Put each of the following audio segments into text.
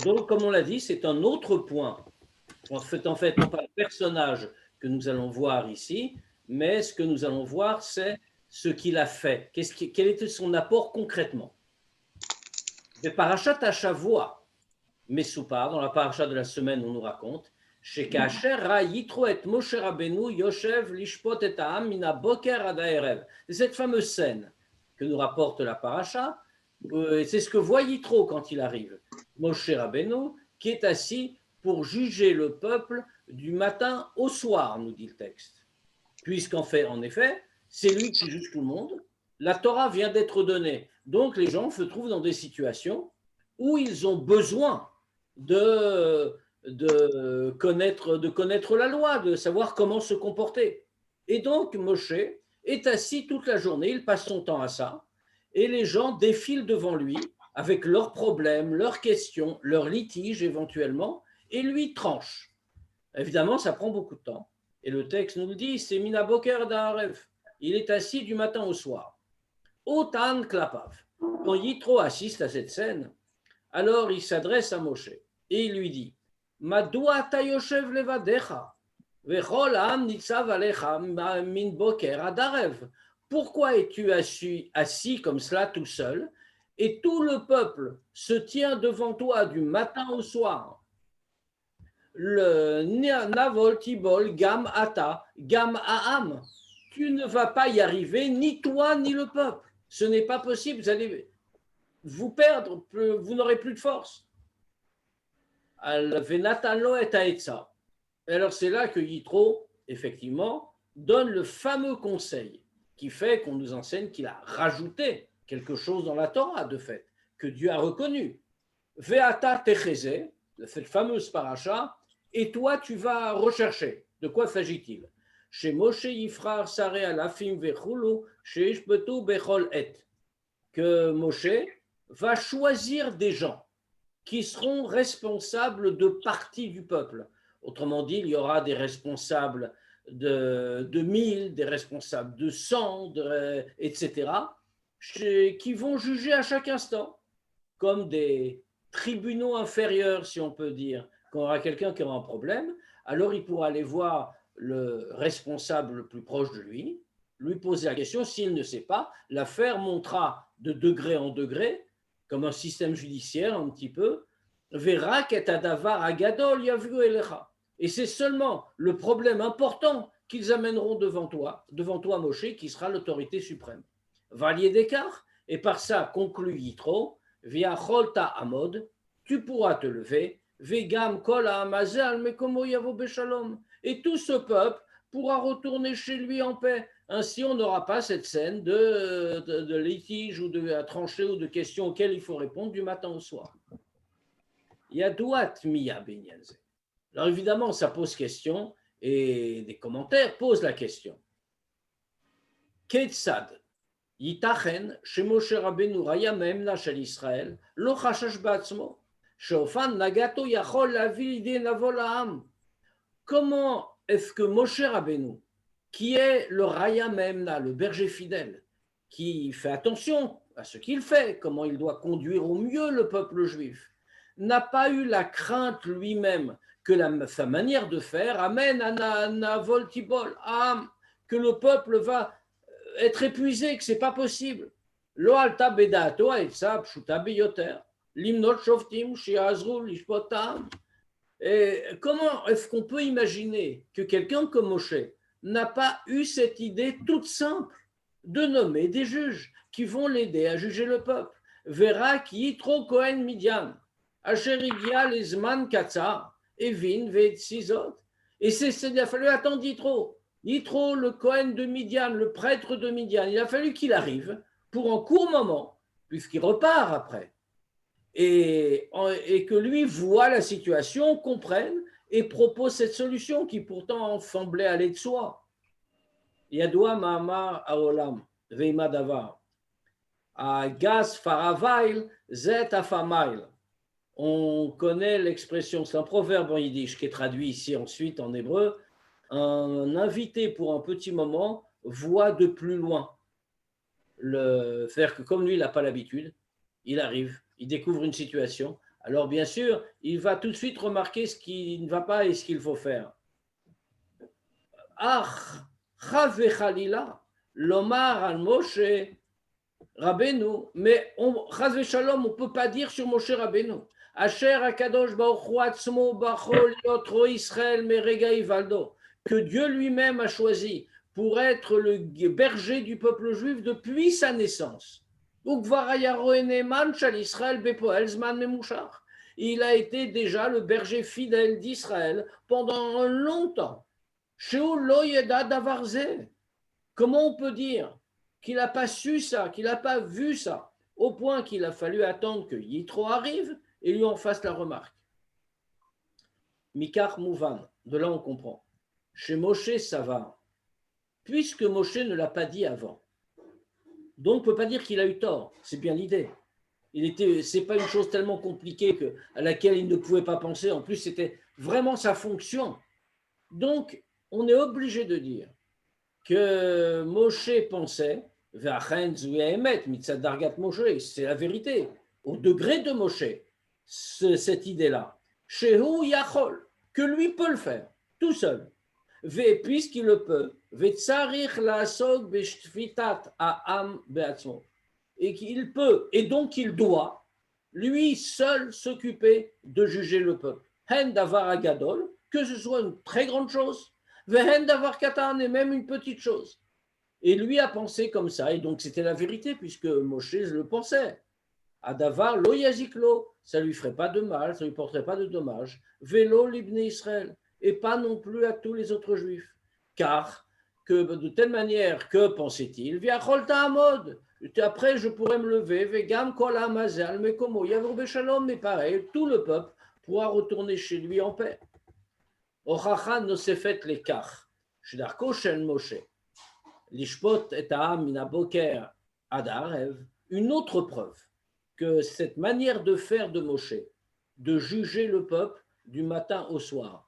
Donc, comme on l'a dit, c'est un autre point. En fait, non pas le personnage que nous allons voir ici, mais ce que nous allons voir, c'est ce qu'il a fait. Quel était son apport concrètement? Mais Parashat Hashavua, Messoupar, dans la paracha de la semaine, on nous raconte, chez Kacher Ra Yitro et Moshe Rabbeinu Yoshev Lishpot et Ha'am Mina Boker Ad Ha'erev. C'est cette fameuse scène que nous rapporte la paracha. C'est ce que voit Yitro quand il arrive. Moshe Rabbeinu, qui est assis pour juger le peuple du matin au soir, nous dit le texte. Puisqu'en fait, en effet, c'est lui qui juge tout le monde. La Torah vient d'être donnée. Donc les gens se trouvent dans des situations où ils ont besoin de connaître la loi, de savoir comment se comporter. Et donc Moshe est assis toute la journée, il passe son temps à ça, et les gens défilent devant lui avec leurs problèmes, leurs questions, leurs litiges éventuellement, et lui tranche. Évidemment, ça prend beaucoup de temps. Et le texte nous le dit, c'est Mina Boker d'Arev. Il est assis du matin au soir. Otan Klapav. Quand Yitro assiste à cette scène, alors il s'adresse à Moshe et il lui dit Madoua tayoshev levadecha vechol ha'am nitzav alecha min boker ad arev. Pourquoi es-tu assis comme cela tout seul et tout le peuple se tient devant toi du matin au soir? Le navol tibol gam ata gam ha'am. Tu ne vas pas y arriver, ni toi ni le peuple. Ce n'est pas possible, vous allez vous perdre, vous n'aurez plus de force. Alors c'est là que Yitro, effectivement, donne le fameux conseil qui fait qu'on nous enseigne qu'il a rajouté quelque chose dans la Torah, de fait, que Dieu a reconnu. Ve'ata techeze, cette fameuse paracha, et toi tu vas rechercher. De quoi s'agit-il? Chez Moshe Yifrar Sareh Alafim Vechulu, chez Ishbetu Bechol Et. Que Moshe va choisir des gens qui seront responsables de parties du peuple. Autrement dit, il y aura des responsables de 1000, des responsables de 100, etc., qui vont juger à chaque instant, comme des tribunaux inférieurs, si on peut dire. Quand il y aura quelqu'un qui aura un problème, alors il pourra aller voir le responsable le plus proche de lui poser la question. S'il ne sait pas, l'affaire montera de degré en degré, comme un système judiciaire un petit peu, verra qu'etadavar agadol yavu elecha. Et c'est seulement le problème important qu'ils amèneront devant toi Moshe, qui sera l'autorité suprême. Valier d'écart, et par ça conclut Yitro, via cholta amod, tu pourras te lever, vegam kol ha'amazal mekomo yavo beshalom, et tout ce peuple pourra retourner chez lui en paix. Ainsi, on n'aura pas cette scène de litige ou de tranchée ou de questions auxquelles il faut répondre du matin au soir. Yadouat miya benyanze. Alors évidemment, ça pose question et des commentaires posent la question. Ketzad Yitachen shemoshe Rabbeinu raya me'emna shel Israël lo chashash ba'atzmo sheofan nagato yachol lavi lidei navo la'am. Comment est-ce que Moshe Rabbeinu, qui est le Raya Me'emna, le berger fidèle, qui fait attention à ce qu'il fait, comment il doit conduire au mieux le peuple juif, n'a pas eu la crainte lui-même que sa manière de faire amène à Navol Tibol, que le peuple va être épuisé, que ce n'est pas possible. Lo alta bedato aetza pshuta biyoter, limnot shoftim shiazru lishpotam. Et comment est-ce qu'on peut imaginer que quelqu'un comme Moshe n'a pas eu cette idée toute simple de nommer des juges qui vont l'aider à juger le peuple? Vera ki yitro Kohen Midian, asher igia lezman katzar, evin ve'etzizot. Et il a fallu attendre Yitro, le Kohen de Midian, le prêtre de Midian, il a fallu qu'il arrive pour un court moment, puisqu'il repart après. Et que lui voit la situation, comprenne et propose cette solution qui pourtant semblait aller de soi. Yadoua Ma'amar Haolam, Veima Davar. Gas Faravail, Zet Afamail. On connaît l'expression, c'est un proverbe en yiddish qui est traduit ici ensuite en hébreu. Un invité pour un petit moment voit de plus loin. C'est-à-dire que comme lui, il n'a pas l'habitude, il arrive, il découvre une situation. Alors bien sûr, il va tout de suite remarquer ce qui ne va pas et ce qu'il faut faire. Ah, Chav vechalila, lomar al Moshe Rabbeinu, mais Chaz v'shalom, on ne peut pas dire sur Moshe Rabbeinu. Asher Akadosh Baruch Hu Atzmo Bachol Yotro Israël Meregai Valdo, que Dieu lui-même a choisi pour être le berger du peuple juif depuis sa naissance. Il a été déjà le berger fidèle d'Israël pendant longtemps. Comment on peut dire qu'il n'a pas su ça, qu'il n'a pas vu ça, au point qu'il a fallu attendre que Yitro arrive et lui en fasse la remarque. Mikar Mouvan, de là on comprend. Chez Moshe, ça va. Puisque Moshe ne l'a pas dit avant. Donc on ne peut pas dire qu'il a eu tort, c'est bien l'idée. Ce n'est pas une chose tellement compliquée à laquelle il ne pouvait pas penser. En plus, c'était vraiment sa fonction. Donc, on est obligé de dire que Moshe pensait, c'est la vérité, au degré de Moshe, cette idée-là, Shehu Yachol, que lui peut le faire, tout seul. Puisqu'il le peut, et qu'il peut, et donc il doit, lui seul s'occuper de juger le peuple. Hen davar agadol, que ce soit une très grande chose, vehen davar katan, et même une petite chose. Et lui a pensé comme ça, et donc c'était la vérité, puisque Moshe le pensait. Adavar lo yaziklo, ça lui ferait pas de mal, ça lui porterait pas de dommages. Vélo l'ibne Israël, et pas non plus à tous les autres juifs. Car, que de telle manière, que pensait-il, via cholta amod, après je pourrais me lever, vegam kol hamazal, mais comment, yavur beshalom, mais pareil, tout le peuple pourra retourner chez lui en paix. Ochacha nosefet lekach, shdarko shel Moshe. Lishpot et Aham minaboker adarev, une autre preuve que cette manière de faire de Moshe, de juger le peuple du matin au soir,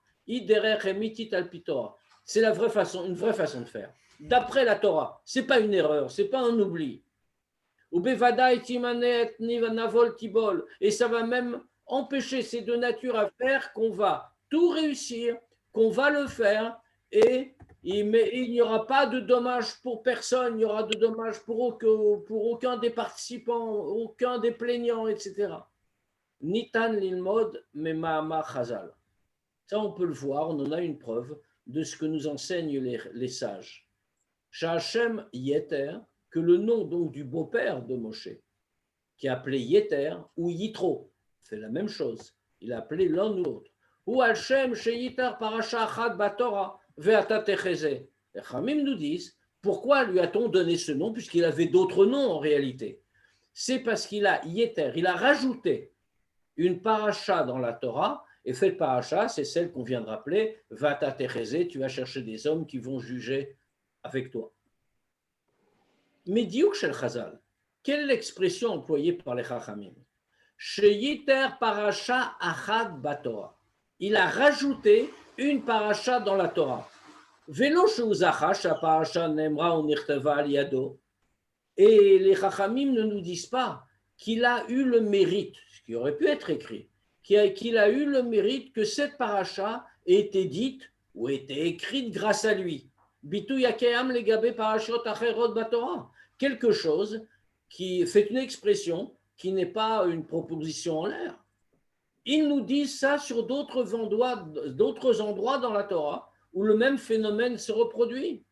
c'est la vraie façon, une vraie façon de faire. D'après la Torah, c'est pas une erreur, c'est pas un oubli. Et ça va même empêcher ces deux natures à faire qu'on va tout réussir, qu'on va le faire et il n'y aura pas de dommages pour personne, il y aura de dommages pour aucun des participants, aucun des plaignants, etc. Nitan lilmod memama chazal. Ça, on peut le voir, on en a une preuve de ce que nous enseignent les sages. Shachem Yeter, que le nom donc du beau-père de Moshe, qui est appelé Yeter ou Yitro, fait la même chose. Il a appelé l'un ou l'autre. Ou Al-Shem Sheyitar Parasha Achad Batora. Les Chamim nous disent, pourquoi lui a-t-on donné ce nom, puisqu'il avait d'autres noms en réalité? C'est parce qu'il a Yeter, il a rajouté une paracha dans la Torah, et cette paracha, c'est celle qu'on vient de rappeler, Vata Techeze, tu vas chercher des hommes qui vont juger avec toi. Mais Diouk Shel Chazal, quelle est l'expression employée par les Chachamim? Sheyiter Parasha Achad Batorah. Il a rajouté une paracha dans la Torah. Velo Sheuzachash, la paracha Nemra ou Nirteva al Yado. Et les Chachamim ne nous disent pas qu'il a eu le mérite, ce qui aurait pu être écrit, qu'il a eu le mérite que cette paracha ait été dite ou ait été écrite grâce à lui. Bitu Yakeam Legabe Parashot Acherot Batorah. Quelque chose qui fait une expression qui n'est pas une proposition en l'air. Ils nous disent ça sur d'autres endroits dans la Torah où le même phénomène se reproduit.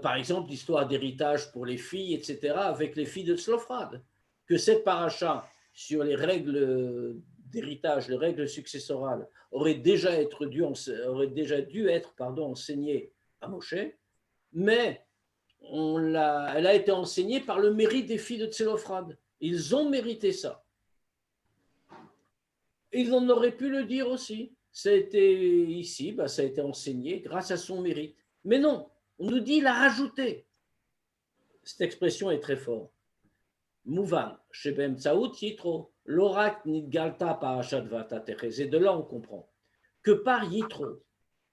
Par exemple, l'histoire d'héritage pour les filles, etc., avec les filles de Tzlophrad, que cette paracha sur les règles d'héritage, les règles successorales, aurait déjà dû être enseignée à Moshe, mais elle a été enseignée par le mérite des filles de Tzlophrad. Ils ont mérité ça. Ils en auraient pu le dire aussi. Ça a été ça a été enseigné grâce à son mérite. Mais non, on nous dit il a rajouté. Cette expression est très forte. Mouvan, Shebem Tsaout Yitro, Lorak Nidgalta Parashat Vata Techeze. Et de là, on comprend que par Yitro,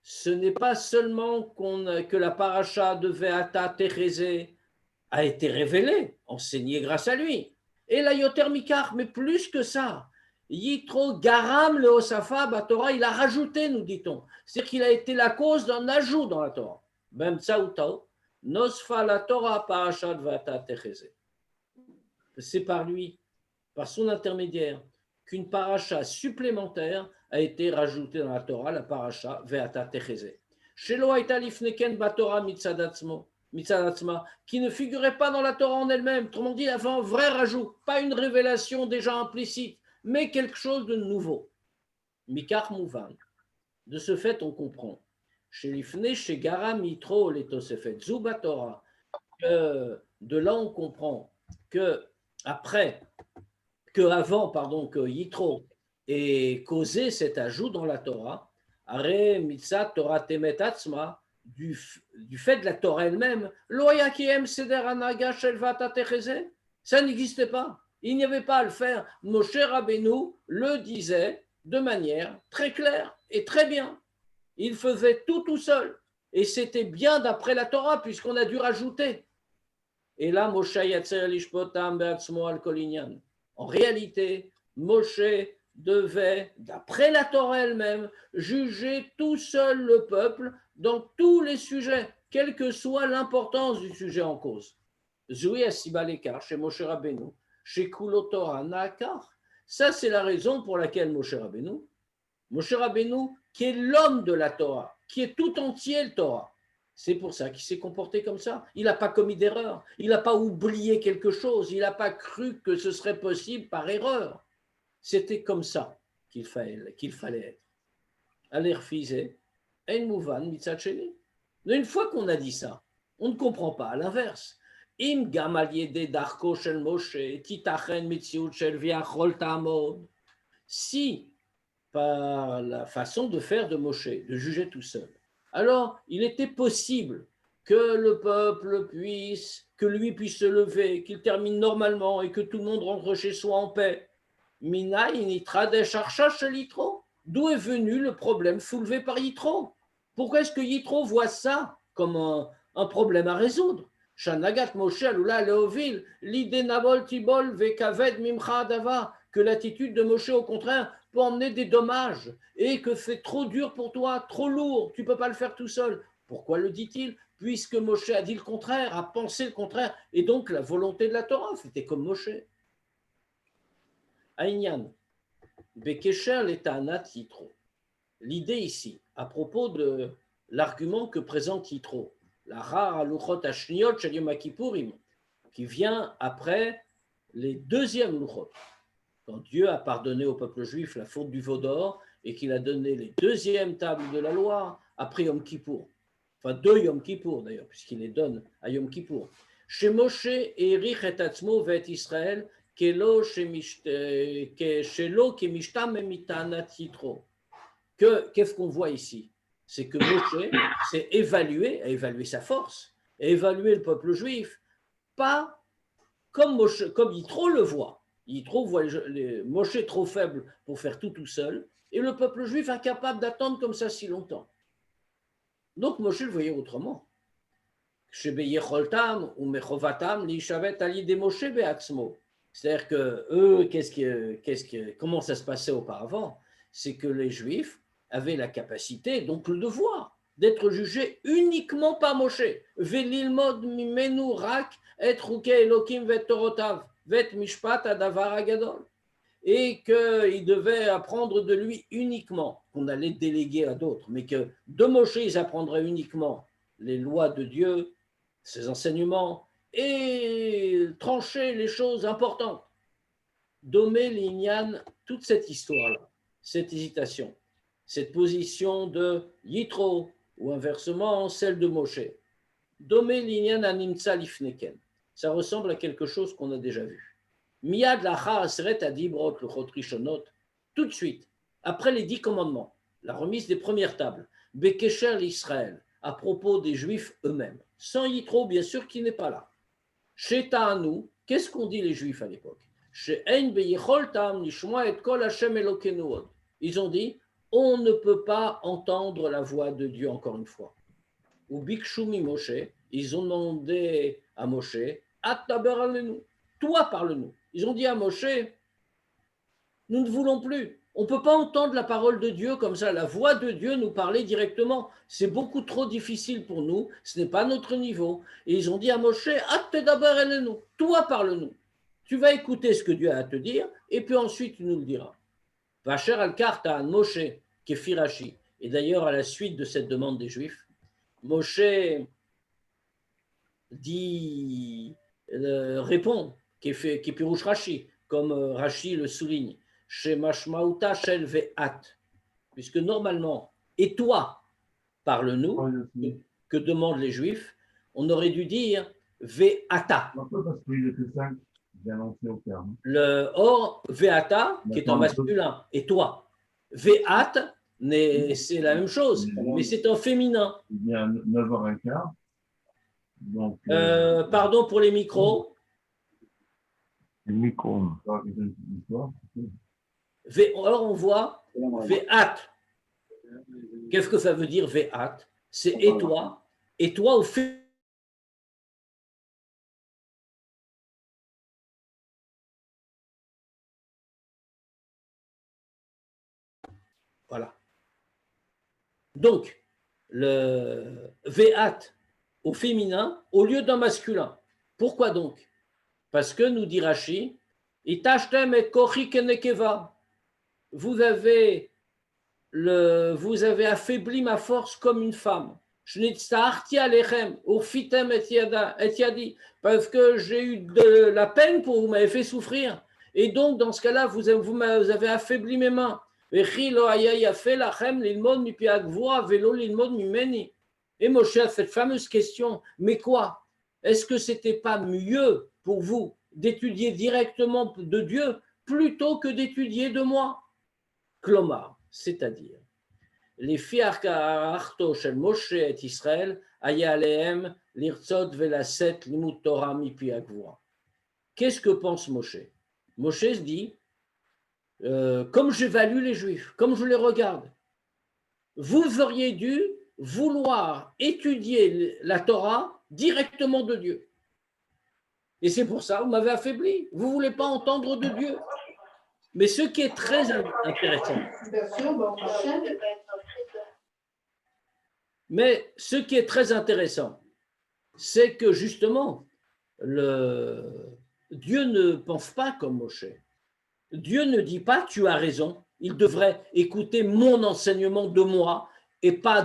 ce n'est pas seulement que la paracha de Vata Techeze a été révélée, enseignée grâce à lui. Et la Yoter Mikar, mais plus que ça. Yitro garam le Osafa Batora, il a rajouté, nous dit-on. C'est-à-dire qu'il a été la cause d'un ajout dans la Torah. Bem tsautao, nosfa la Torah parashat vata techeze. C'est par lui, par son intermédiaire, qu'une paracha supplémentaire a été rajoutée dans la Torah, la paracha Ve'ata Techeze. Shelo haïta lifneken batorah mitzadatzma, qui ne figurait pas dans la Torah en elle-même. Autrement dit, il avait un vrai rajout, pas une révélation déjà implicite, mais quelque chose de nouveau. Mikar Mouvan. De ce fait, on comprend. Chez Lifne, chez Gara Mitro, les Tosefet, Zuba Torah. De là, on comprend que après, que Yitro ait causé cet ajout dans la Torah, Are Mitzat Torah Temet Atzma, du fait de la Torah elle-même, Loya Kiem Seder Anaga Shelvata Techeze, ça n'existait pas. Il n'y avait pas à le faire. Moshe Rabbeinu le disait de manière très claire et très bien. Il faisait tout seul. Et c'était bien d'après la Torah, puisqu'on a dû rajouter. Et là, Moshe Yatzer Lishpotam Beatzmo al Kolinyan. En réalité, Moshe devait, d'après la Torah elle-même, juger tout seul le peuple dans tous les sujets, quelle que soit l'importance du sujet en cause. Zoui Asibalekar, chez Moshe Rabbeinu, chez Kulo Torah Naakar. Ça, c'est la raison pour laquelle Moshe Rabbeinu, qui est l'homme de la Torah, qui est tout entier le Torah, c'est pour ça qu'il s'est comporté comme ça. Il n'a pas commis d'erreur. Il n'a pas oublié quelque chose. Il n'a pas cru que ce serait possible par erreur. C'était comme ça qu'il fallait être. Alerfizé, en mouvan mitzacheni. Une fois qu'on a dit ça, on ne comprend pas à l'inverse. Im gamaliede darko shel Moshe titachen mitziut shel viachol ta'amod. Si par la façon de faire de Moshe, de juger tout seul, alors il était possible que le peuple que lui puisse se lever, qu'il termine normalement et que tout le monde rentre chez soi en paix. D'où est venu le problème soulevé par Yitro? Pourquoi est-ce que Yitro voit ça comme un problème à résoudre? Shanagat Moshe alula leovil, l'idée nabol tibol vekaved mimcha adava, que l'attitude de Moshe au contraire peut emmener des dommages et que c'est trop dur pour toi, trop lourd, tu ne peux pas le faire tout seul. Pourquoi le dit-il? Puisque Moshe a dit le contraire, a pensé le contraire, et donc la volonté de la Torah, c'était comme Moshe. Aïnyan, Bekesher letanat Yitro. L'idée ici, à propos de l'argument que présente Yitro, la Ra Aluchot Ashniot Shel Yom Kippourim, qui vient après les deuxièmes Luchot, quand Dieu a pardonné au peuple juif la faute du veau d'or et qu'il a donné les deuxièmes tables de la loi après Yom Kippour. Enfin, 2 Yom Kippour d'ailleurs, puisqu'il les donne à Yom Kippour. Chez Moshe, Erich et Atzmo vet Israël, Kelo Kemishtam Mitanat Yitro. Qu'est-ce qu'on voit ici? C'est que Moshe s'est a évalué sa force, a évalué le peuple juif, pas comme Yitro le voit. Yitro voit Moshe trop faible pour faire tout seul, et le peuple juif incapable d'attendre comme ça si longtemps. Donc Moshe le voyait autrement. C'est-à-dire que eux, comment ça se passait auparavant? C'est que les Juifs avaient la capacité, donc le devoir, d'être jugés uniquement par Moshe. Velilmod mimenu rak et ruke elokim vet torotav vet mishpat adavar agadol. Et qu'ils devaient apprendre de lui uniquement, qu'on allait déléguer à d'autres, mais que de Moshe, ils apprendraient uniquement les lois de Dieu, ses enseignements, et trancher les choses importantes. Domé l'Inyan, toute cette histoire-là, cette hésitation, cette position de Yitro, ou inversement celle de Moshe. Domé l'Inyan animtsa lifneken. Ça ressemble à quelque chose qu'on a déjà vu. Miyad lachar aseret adibrot luchot rishonot, tout de suite, après les 10 commandements, la remise des premières tables, Bekesher l'Israël, à propos des Juifs eux-mêmes, sans Yitro, bien sûr, qui n'est pas là. Chez Ta'anu, qu'est-ce qu'on dit les Juifs à l'époque? Ils ont dit, on ne peut pas entendre la voix de Dieu encore une fois. Ou Bikshumi Moshe, ils ont demandé à Moshe, Ataber alenu, toi parle-nous. Ils ont dit à Moshe, Nous ne voulons plus. On ne peut pas entendre la parole de Dieu comme ça, la voix de Dieu nous parler directement. C'est beaucoup trop difficile pour nous, ce n'est pas notre niveau. Et ils ont dit à Moshe, d'abord nous, toi parle-nous. Tu vas écouter ce que Dieu a à te dire, et puis ensuite tu nous le diras. Vacher al-Karta an Moshe, Kefirashi. Et d'ailleurs, à la suite de cette demande des Juifs, Moshe dit, répond, Kefirush Rashi, comme Rashi le souligne, chez Mashmaouta Shel Ve'at, puisque normalement, et toi, parle-nous, que demandent les Juifs, on aurait dû dire Ve'ata. Le or, Ve'ata, qui est en masculin, et toi. Ve'at, c'est la même chose, mais c'est en féminin. Il y a 9h15. Donc, pardon pour les micros. Les micros. Alors on voit Ve'at. Qu'est-ce que ça veut dire Ve'at? C'est et toi au féminin. Voilà. Donc, le Ve'at au féminin au lieu d'un masculin. Pourquoi donc? Parce que, nous dit Rashi, Itashtem et kochi kenekeva. Vous avez affaibli ma force comme une femme. Parce que j'ai eu de la peine pour vous, m'avez fait souffrir. Et donc, dans ce cas-là, vous avez affaibli mes mains. Et Moshe a cette fameuse question, mais quoi? Est-ce que c'était pas mieux pour vous d'étudier directement de Dieu plutôt que d'étudier de moi? Klomar, c'est-à-dire, les fiarto shel Moshe et Israël, aya alehem lirtzot velaset limut Torah mipi agvura. Qu'est-ce que pense Moshe? Moshe se dit, comme j'évalue les Juifs, comme je les regarde, vous auriez dû vouloir étudier la Torah directement de Dieu. Et c'est pour ça, vous m'avez affaibli. Vous ne voulez pas entendre de Dieu. Mais ce qui est très intéressant, c'est que justement, Dieu ne pense pas comme Moshe. Dieu ne dit pas tu as raison, il devrait écouter mon enseignement de moi et pas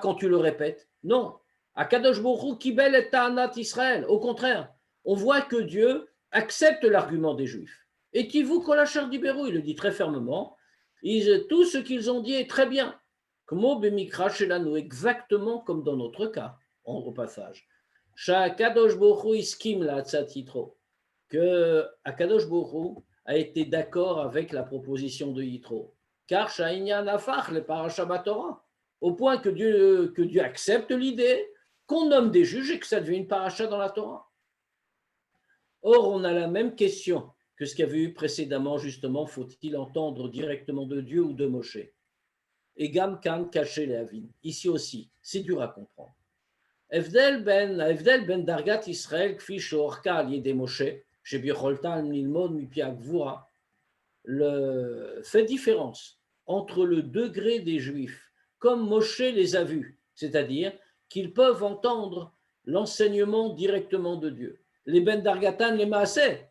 quand tu le répètes. Non. Akadosh Baruch Hu kibel et ta'anat Israël. Au contraire, on voit que Dieu accepte l'argument des Juifs. Et Tivu kolachar dibéru, il le dit très fermement, tout ce qu'ils ont dit est très bien. Exactement comme dans notre cas, au passage. Akadosh Baruch Hu iskim la tzatitro. Que Akadosh Baruch Hu a été d'accord avec la proposition de Yitro. Car Shaïnyan Afach, le Parashat Torah, au point que Dieu accepte l'idée qu'on nomme des juges et que ça devient une paracha dans la Torah. Or, on a la même question que ce qu'il y avait eu précédemment, justement, faut-il entendre directement de Dieu ou de Moshe? Et Gam Kan caché les Avin. Ici aussi, c'est dur à comprendre. Evdel ben Dargat Israël, Kfi Shorka al-Yede Moshe, fait différence entre le degré des Juifs, comme Moshe les a vus, c'est-à-dire qu'ils peuvent entendre l'enseignement directement de Dieu. Les Ben Dargatan, les Maaseh,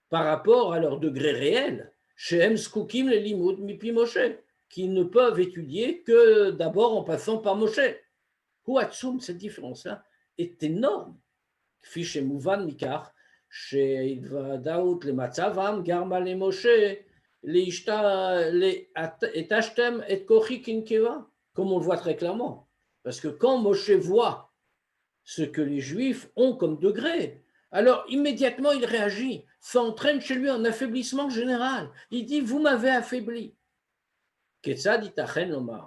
par rapport à leur degré réel, Shehem Skoukim, les Limoud, Mipi Moshe, qui ne peuvent étudier que d'abord en passant par Moshe. Huatsum, cette différence-là est énorme. Fiche Mouvan Mikar, שהתוודעות למצבם גרמה למשה התשתם את כוחי כנקבה, comme on le voit très clairement. Parce que quand Moshe voit ce que les Juifs ont comme degré, alors immédiatement il réagit, ça entraîne chez lui un affaiblissement général. Il dit, vous m'avez affaibli. כיצד ייתכן לומר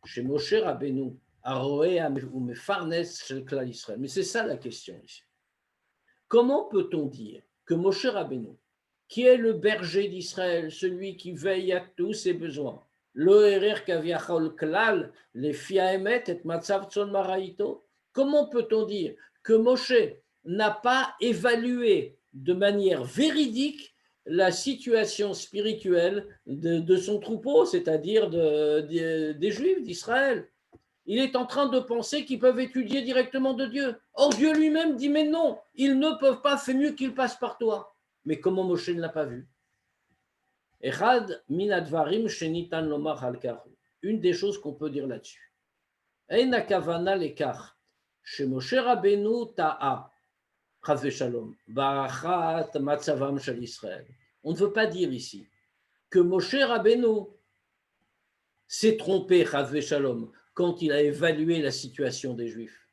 שמשה רבנו הרואה ומפרנס של כלל ישראל? Mais c'est ça la question ici. Comment peut-on dire que Moshe Rabbeinu, qui est le berger d'Israël, celui qui veille à tous ses besoins, comment peut-on dire que Moshe n'a pas évalué de manière véridique la situation spirituelle de son troupeau, c'est-à-dire des Juifs d'Israël. Il est en train de penser qu'ils peuvent étudier directement de Dieu. Or, Dieu lui-même dit, mais non, ils ne peuvent pas, c'est mieux qu'ils passent par toi. Mais comment Moshe ne l'a pas vu? Echad minadvarim shenitan lomar halkahu. Une des choses qu'on peut dire là-dessus. Ein hakavana lekach, shemoshe Rabbeinu ta'a, chas v'shalom, ba'achat matzavam shel Israël. On ne veut pas dire ici que Moshe Rabbeinu s'est trompé, chas v'shalom, quand il a évalué la situation des Juifs.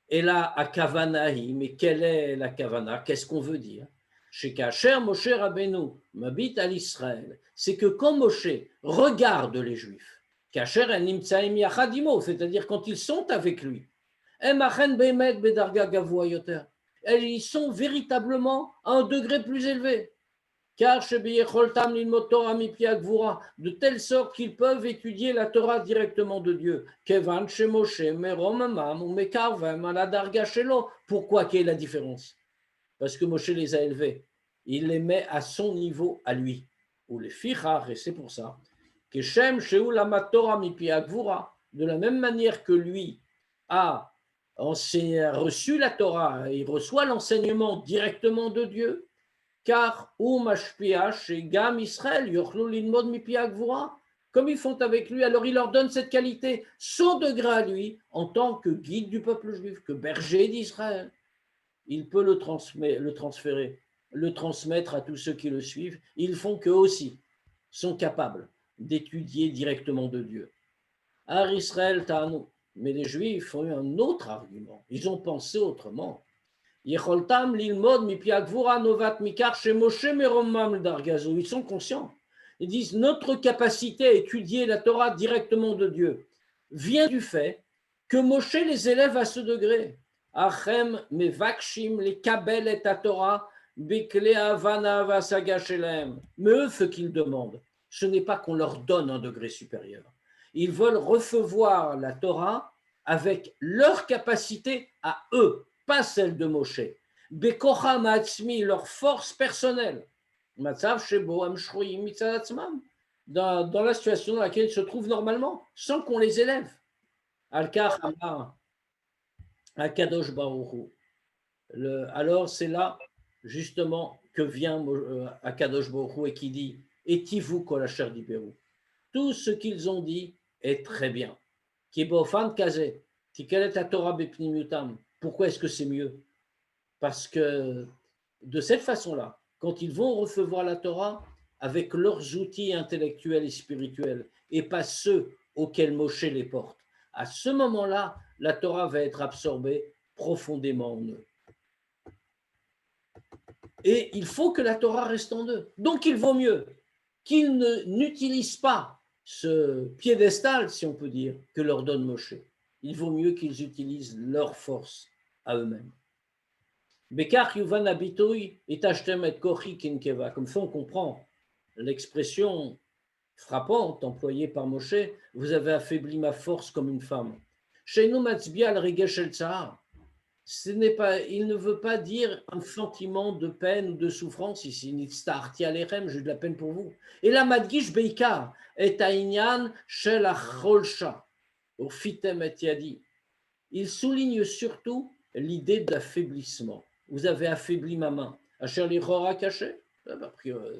Et là, à Kavanahi, mais quelle est la Kavana? Qu'est-ce qu'on veut dire? Chez Kacher Moshe Rabbeinu m'habite à l'Israël, c'est que quand Moshe regarde les Juifs, Kacher el nimtsaim yachadimo, c'est-à-dire quand ils sont avec lui, ils sont véritablement à un degré plus élevé. Car de telle sorte qu'ils peuvent étudier la Torah directement de Dieu. Pourquoi? Quelle est la différence? Parce que Moshe les a élevés. Il les met à son niveau à lui. Ou les fichar, et c'est pour ça que de la même manière que lui a reçu la Torah, il reçoit l'enseignement directement de Dieu. Car comme ils font avec lui, alors il leur donne cette qualité, son degré à lui, en tant que guide du peuple juif, que berger d'Israël. Il peut le transférer, le transmettre à tous ceux qui le suivent. Ils font qu'eux aussi sont capables d'étudier directement de Dieu. Ar Israël Ta'anu. Mais les Juifs ont eu un autre argument. Ils ont pensé autrement. Ils sont conscients. Ils disent notre capacité à étudier la Torah directement de Dieu vient du fait que Moshe les élève à ce degré. Achem mevakshim les kabel et ta Torah bekle havana vasaga shelem. Mais eux, ce qu'ils demandent, ce n'est pas qu'on leur donne un degré supérieur. Ils veulent recevoir la Torah avec leur capacité à eux, pas celle de Moshe. Bekocha ma'atzmi, leur force personnelle. Matzav shebo am shroyim mitzad atzmam. Dans la situation dans laquelle ils se trouvent normalement, sans qu'on les élève. Al-Kach Amar Akadosh Baruch Hu. Alors c'est là justement que vient Akadosh Baruch Hu et qui dit Etivu kol asher diberu. Tout ce qu'ils ont dit est très bien. Ki bofan kazeh, tikelet haTorah bepnimiutam. Pourquoi est-ce que c'est mieux? Parce que de cette façon-là, quand ils vont recevoir la Torah avec leurs outils intellectuels et spirituels, et pas ceux auxquels Moshe les porte, à ce moment-là, la Torah va être absorbée profondément en eux. Et il faut que la Torah reste en eux. Donc il vaut mieux qu'ils n'utilisent pas ce piédestal, si on peut dire, que leur donne Moshe. Il vaut mieux qu'ils utilisent leur force à eux-mêmes. Bekar yuvan abitoui et ashtem et kochi kinkeva. Comme ça, on comprend l'expression frappante employée par Moshe. Vous avez affaibli ma force comme une femme. Sheinu matzbia al regesh el tsar. Il ne veut pas dire un sentiment de peine ou de souffrance ici. Nitztarti alechem, j'ai de la peine pour vous. Et la madgish beikar et aïnyan shel acholcha. Au fitem et yadi. Il souligne surtout l'idée d'affaiblissement. Vous avez affaibli ma main. Asher lichora caché.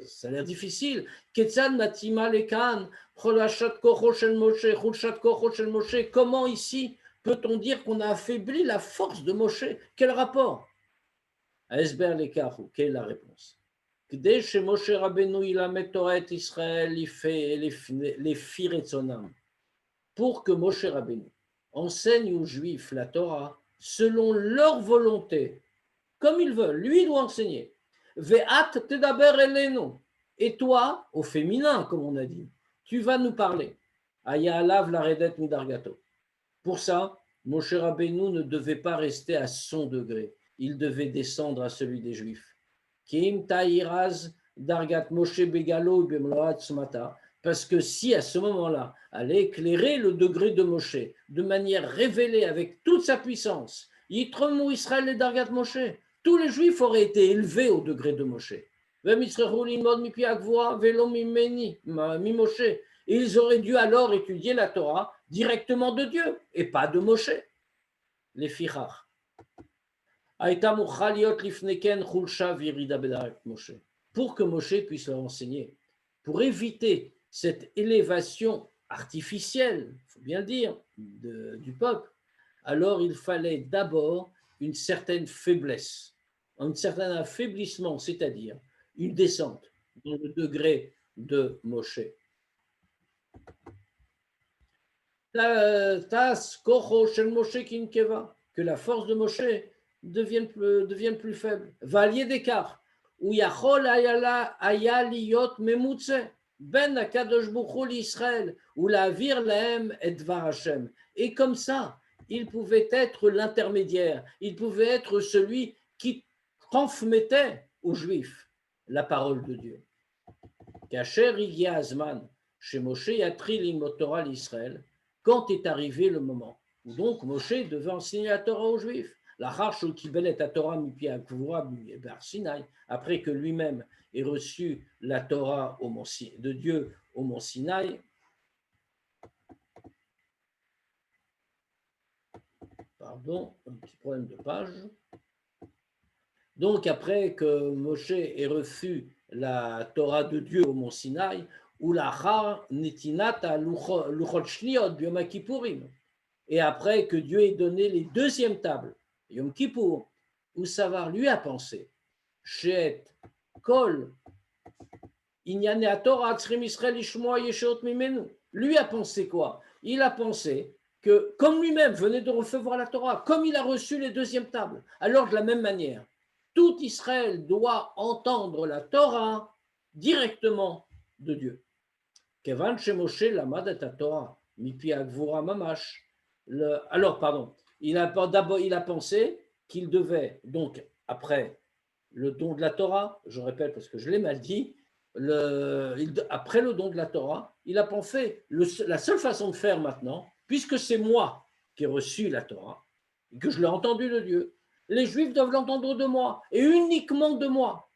Ça a l'air difficile. Ketzad natima lekan, cholashat kocho shel Moshe, chulshat kocho shel Moshe. Comment ici peut-on dire qu'on a affaibli la force de Moshe? Quel rapport? Esber lekachu, quelle est la réponse? Kdei she Moshe Rabbeinu ilamet Torah et Israël les firetzonam. Pour que Moshe Rabbeinu enseigne aux Juifs la Torah selon leur volonté, comme ils veulent. Lui, il doit enseigner. Ve'at tedaber elenu. Et toi, au féminin, comme on a dit, tu vas nous parler. Aya alav la redet midargato. Pour ça, Moshe Rabbeinu ne devait pas rester à son degré. Il devait descendre à celui des Juifs. Kim ta'iraz dargat Moshe begalo bemloat smata. Parce que si à ce moment-là, allait éclairer le degré de Moshe de manière révélée avec toute sa puissance, Yitromou Israël et Dargat Moshe, tous les Juifs auraient été élevés au degré de Moshe. Et ils auraient dû alors étudier la Torah directement de Dieu et pas de Moshe. Les fichach. Pour que Moshe puisse leur enseigner, pour éviter cette élévation artificielle, il faut bien le dire, du peuple, alors il fallait d'abord une certaine faiblesse, un certain affaiblissement, c'est-à-dire une descente dans le degré de Moshe. Tas kocho shel Moshe kinkeva, que la force de Moshe devienne plus faible. Valier d'écart, où yachol aya liyot memutze, ben akadosh buchu l'Israël, ou la vir lahem et dvar Hashem. Et comme ça, il pouvait être l'intermédiaire, il pouvait être celui qui transmettait aux Juifs la parole de Dieu. Kacher igia azman, chez Moshe yatri limotora l'Israël, quand est arrivé le moment où donc Moshe devait enseigner la Torah aux Juifs, après que lui-même ait reçu la Torah de Dieu au mont Sinaï. Pardon, un petit problème de page. Donc après que Moshe ait reçu la Torah de Dieu au mont Sinaï, et après que Dieu ait donné les deuxièmes tables, Yom Kippour, où Savar lui a pensé, Shet Kol, Inyane Torah, Israël, Ishmoa, Yeshot Mimenu. Lui a pensé quoi? Il a pensé que, comme lui-même venait de recevoir la Torah, comme il a reçu les deuxièmes tables, alors de la même manière, tout Israël doit entendre la Torah directement de Dieu. Kevan Moshe lamad et Torah, mipi agvura mamash. Alors, pardon, il a pensé qu'il devait, donc, après le don de la Torah, je répète parce que je l'ai mal dit, après le don de la Torah, il a pensé, la seule façon de faire maintenant, puisque c'est moi qui ai reçu la Torah, et que je l'ai entendu de Dieu, les Juifs doivent l'entendre de moi, et uniquement de moi.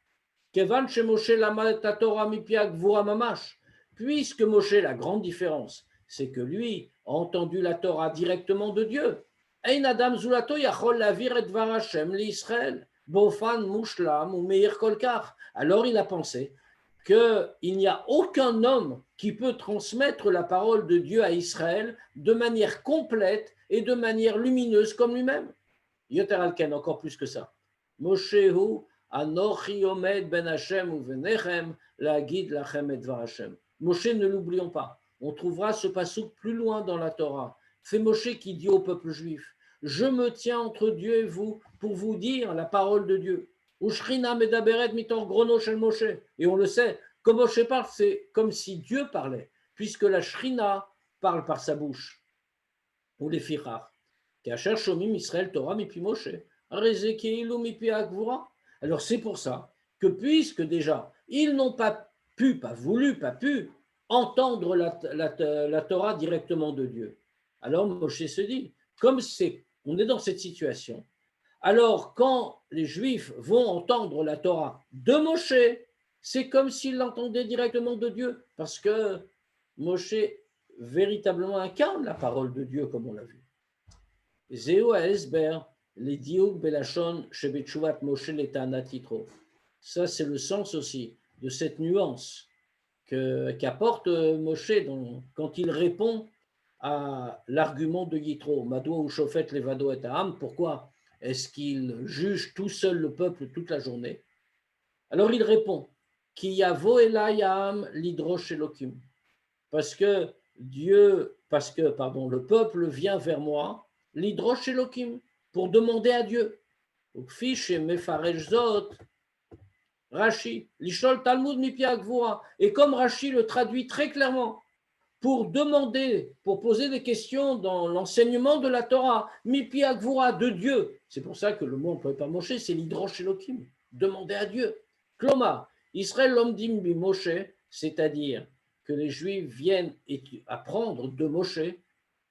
Kevan Moshe lamad et Torah, mipi agvura mamash. Puisque Moshe, la grande différence, c'est que lui a entendu la Torah directement de Dieu. Ein adam zulato yachol lavir et dvar Hashem l'Israël, bofan mushlam ou meir kolkar. Alors il a pensé qu'il n'y a aucun homme qui peut transmettre la parole de Dieu à Israël de manière complète et de manière lumineuse comme lui-même. Yoter alken, encore plus que ça. Moshehu anochi omed ben Hashem ou venechem la guide lachem et dvar Hashem. Moshe, ne l'oublions pas, on trouvera ce passouk plus loin dans la Torah. C'est Moshe qui dit au peuple juif, je me tiens entre Dieu et vous pour vous dire la parole de Dieu. Ushrina medaberet mitor grono shel Moshe. Et on le sait, quand Moshe parle, c'est comme si Dieu parlait, puisque la Shrina parle par sa bouche. Ou les fichach. Kacher shomim Israël Torah mipi Moshe. Areze keilu mipi agvura. Alors c'est pour ça que puisque déjà, ils n'ont pas pu entendre la Torah directement de Dieu. Alors Moshe se dit, comme on est dans cette situation, alors quand les Juifs vont entendre la Torah de Moshe, c'est comme s'ils l'entendaient directement de Dieu, parce que Moshe véritablement incarne la parole de Dieu, comme on l'a vu. Zéo à Esber, les diouk belachon shebetshuvat Moshe letana titro. Ça, c'est le sens aussi de cette nuance qu'apporte Moshe quand il répond à l'argument de Yitro. Madoua ou Shofet levado et Aham, pourquoi est-ce qu'il juge tout seul le peuple toute la journée? Alors il répond, Ki yavo elai Aham lidrosh Elokim, parce que le peuple vient vers moi, lidrosh Elokim, pour demander à Dieu. Ukfish et mefaresh zot, Rashi, l'Ishol Talmud mipi agvura, et comme Rashi le traduit très clairement, pour poser des questions dans l'enseignement de la Torah, mipi agvura, de Dieu. C'est pour ça que le mot employé par Moshe, c'est l'hydrosh Elokim, demander à Dieu. Kloma, Israël lomdim bi Moshe, c'est-à-dire que les Juifs viennent apprendre de Moshe,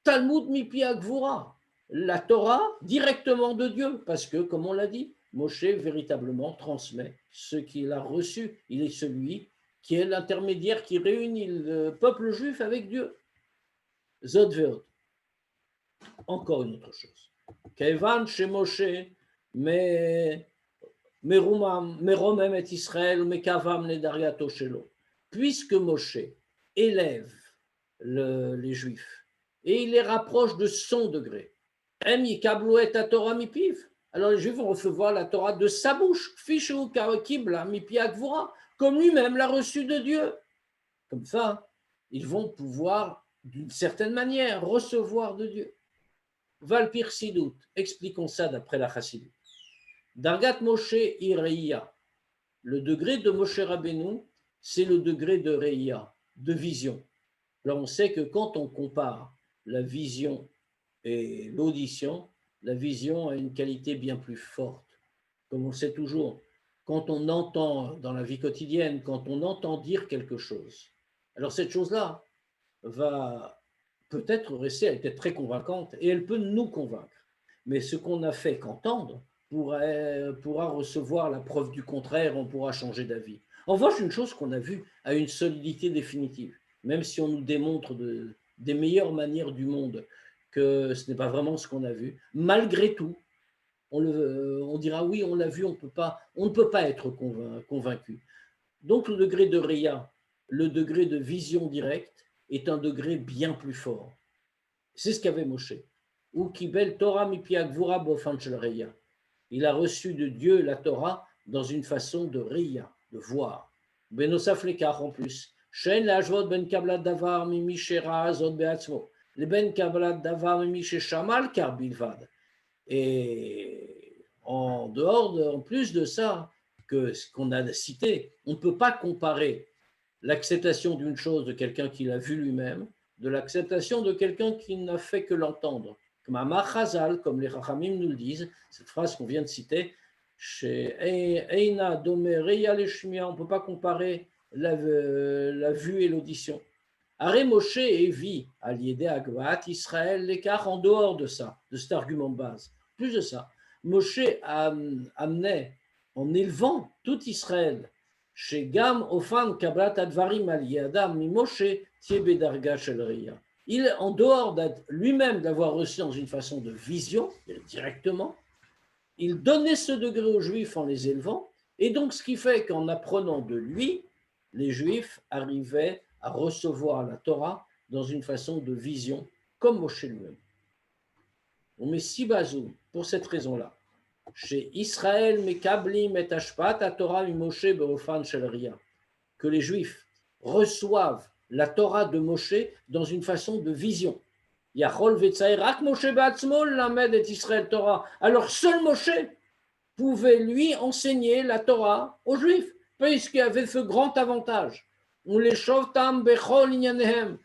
Talmud mipi agvura, la Torah directement de Dieu, parce que, comme on l'a dit, Moshe véritablement transmet ce qu'il a reçu. Il est celui qui est l'intermédiaire qui réunit le peuple juif avec Dieu. Zod ve'od. Encore une autre chose. Kevan chez Moshe, mais Meromem et Israël, Mekavam le Dariato Shelo. Puisque Moshe élève les Juifs et il les rapproche de son degré, Em yikablu et Torah mipiv. Alors les Juifs vont recevoir la Torah de sa bouche, Fishu kibla mipi agvura, comme lui-même l'a reçu de Dieu. Comme ça, ils vont pouvoir, d'une certaine manière, recevoir de Dieu. Valpir Sidout, expliquons ça d'après la Chassidut. Dargat Moshe Ireia, le degré de Moshe Rabbeinu, c'est le degré de Reia, de vision. Alors on sait que quand on compare la vision et l'audition, la vision a une qualité bien plus forte. Comme on le sait toujours, quand on entend dans la vie quotidienne, quand on entend dire quelque chose, alors cette chose-là va peut-être rester, elle est peut-être très convaincante et elle peut nous convaincre. Mais ce qu'on n'a fait qu'entendre pourra recevoir la preuve du contraire, on pourra changer d'avis. En revanche, une chose qu'on a vue a une solidité définitive, même si on nous démontre des meilleures manières du monde que ce n'est pas vraiment ce qu'on a vu, malgré tout, on dira oui, on l'a vu, on ne peut pas être convaincu. Donc le degré de Réa, le degré de vision directe, est un degré bien plus fort. C'est ce qu'avait Moshe. Ou Kibel Torah mipi agvura bofan shel Réa. Il a reçu de Dieu la Torah dans une façon de Réa, de voir. Benosaf lekach en plus. Shen la ajvot ben kablat davar mimi shera azot beatzmo. Le ben kablat davar mimi shamal kar bilvad. Et en plus de ça, que ce qu'on a cité, on ne peut pas comparer l'acceptation d'une chose de quelqu'un qui l'a vu lui-même, de l'acceptation de quelqu'un qui n'a fait que l'entendre. Comme Amar Chazal, comme les Chachamim nous le disent, cette phrase qu'on vient de citer, chez Eina Domereya Leshmia, on ne peut pas comparer la vue et l'audition. Aré Moshe et Vi, Aliédé Agvat, Israël, l'écart en dehors de ça, de cet argument de base. Plus de ça, Moshe amenait, en élevant tout Israël, chez Gam Ofan Kablat Advarim Aliadam Mimoshe Tiebedarga Shel Reya. Il, en dehors lui-même d'avoir reçu dans une façon de vision, directement, il donnait ce degré aux Juifs en les élevant, et donc ce qui fait qu'en apprenant de lui, les Juifs arrivaient à recevoir la Torah dans une façon de vision, comme Moshe lui-même. On met Sibazou pour cette raison-là. Chez Israël, Mekablim et Ashpat, Torah Moshe Beofan Shel Ria, que les Juifs reçoivent la Torah de Moshe dans une façon de vision. Yachol Vetzaïrak Moshe Batzmol Lamed et Israël Torah. Alors seul Moshe pouvait lui enseigner la Torah aux Juifs, puisqu'il avait ce grand avantage. On les Shovtam Bechol Inyanehem.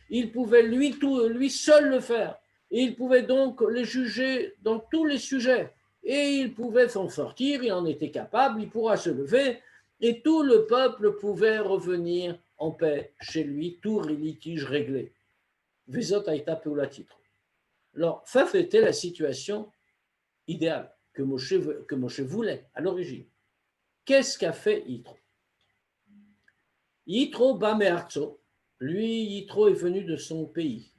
Il pouvait lui seul le faire. Et il pouvait donc les juger dans tous les sujets. Et il pouvait s'en sortir, il en était capable, il pourra se lever. Et tout le peuple pouvait revenir en paix chez lui, tout litige réglé. Vezot Aïta Peula titre. Alors, ça, c'était la situation idéale que Moshe voulait à l'origine. Qu'est-ce qu'a fait Yitro? Yitro Bamearzo, lui, Yitro est venu de son pays.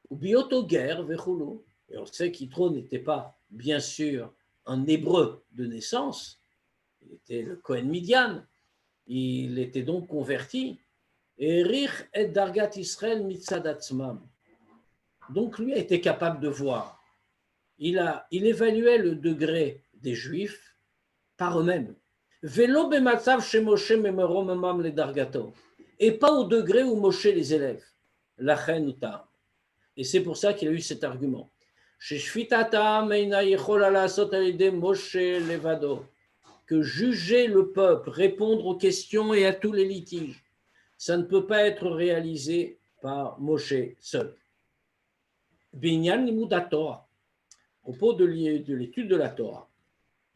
Ubioto guerre, Vechulu, et on sait qu'Yitro n'était pas, bien sûr, un hébreu de naissance, il était le Kohen Midian, il était donc converti, et Rich et Dargat Israël Mitzadatzmam. Donc lui a été capable de voir. Il évaluait le degré des Juifs par eux-mêmes. Vélo bematzav chez Moshe memeromemam le dargato, et pas au degré où Moshe les élève. Lachen uta. Et c'est pour ça qu'il a eu cet argument. Chez Shvitatam eina yechol alasot alide Moshe levado, que juger le peuple, répondre aux questions et à tous les litiges, ça ne peut pas être réalisé par Moshe seul. Binyan limudat Torah, au propos de l'étude de la Torah.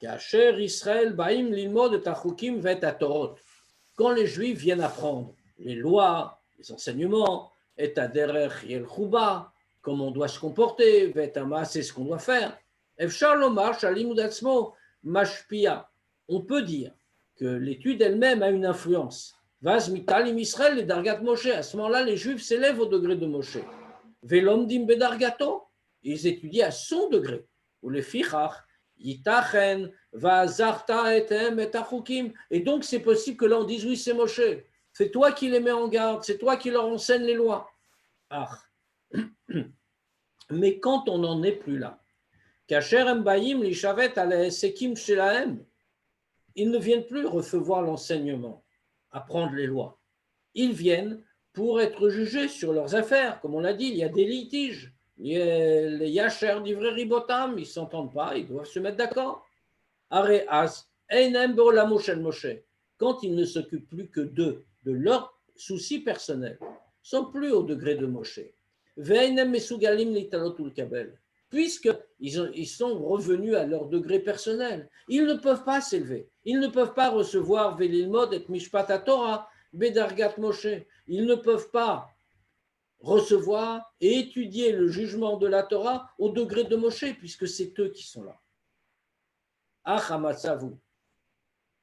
Israël baim lilmod tachukim vet Torot. Quand les Juifs viennent apprendre les lois, les enseignements, et derech yelchuba, comment on doit se comporter, Vetama, c'est ce qu'on doit faire. Efshar lomar shalimud atzmo mashpia. On peut dire que l'étude elle-même a une influence. Vaz mitalim Israël les dargat Moshe. À ce moment-là, les Juifs s'élèvent au degré de Moshe. Velomdim bedargato. Ils étudient à son degré. Ou les fichach yitachen vazarta etem et achukim. Et donc c'est possible que là on dise oui c'est Moshe. C'est toi qui les mets en garde. C'est toi qui leur enseigne les lois. Ah. Mais quand on n'en est plus là, ils ne viennent plus recevoir l'enseignement, apprendre les lois. Ils viennent pour être jugés sur leurs affaires. Comme on l'a dit, il y a des litiges. Les yacher d'ivrei ribotam, ils ne s'entendent pas, ils doivent se mettre d'accord. Quand ils ne s'occupent plus que d'eux, de leurs soucis personnels, ils ne sont plus au degré de Moshe. Puisqu'ils sont revenus à leur degré personnel. Ils ne peuvent pas s'élever. Ils ne peuvent pas recevoir Velilmod et Mishpat Torah, Bedargat Moshe. Ils ne peuvent pas recevoir et étudier le jugement de la Torah au degré de Moshe, puisque c'est eux qui sont là. Achamatsavu.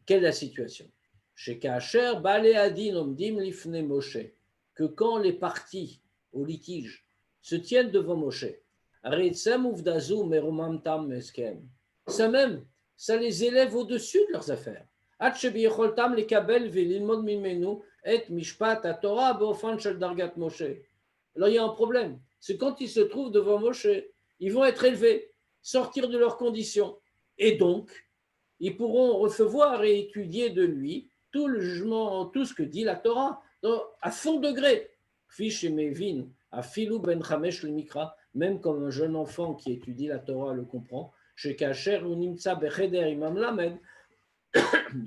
Quelle est la situation? Chez Kacher, Bale Adin Omdim Lifne Moshe. Que quand les parties au litige se tiennent devant Moshe, ça même, ça les élève au-dessus de leurs affaires. Alors il y a un problème, c'est quand ils se trouvent devant Moshe, ils vont être élevés, sortir de leurs conditions, et donc ils pourront recevoir et étudier de lui tout le jugement, tout ce que dit la Torah, à son degré. Même comme un jeune enfant qui étudie la Torah le comprend,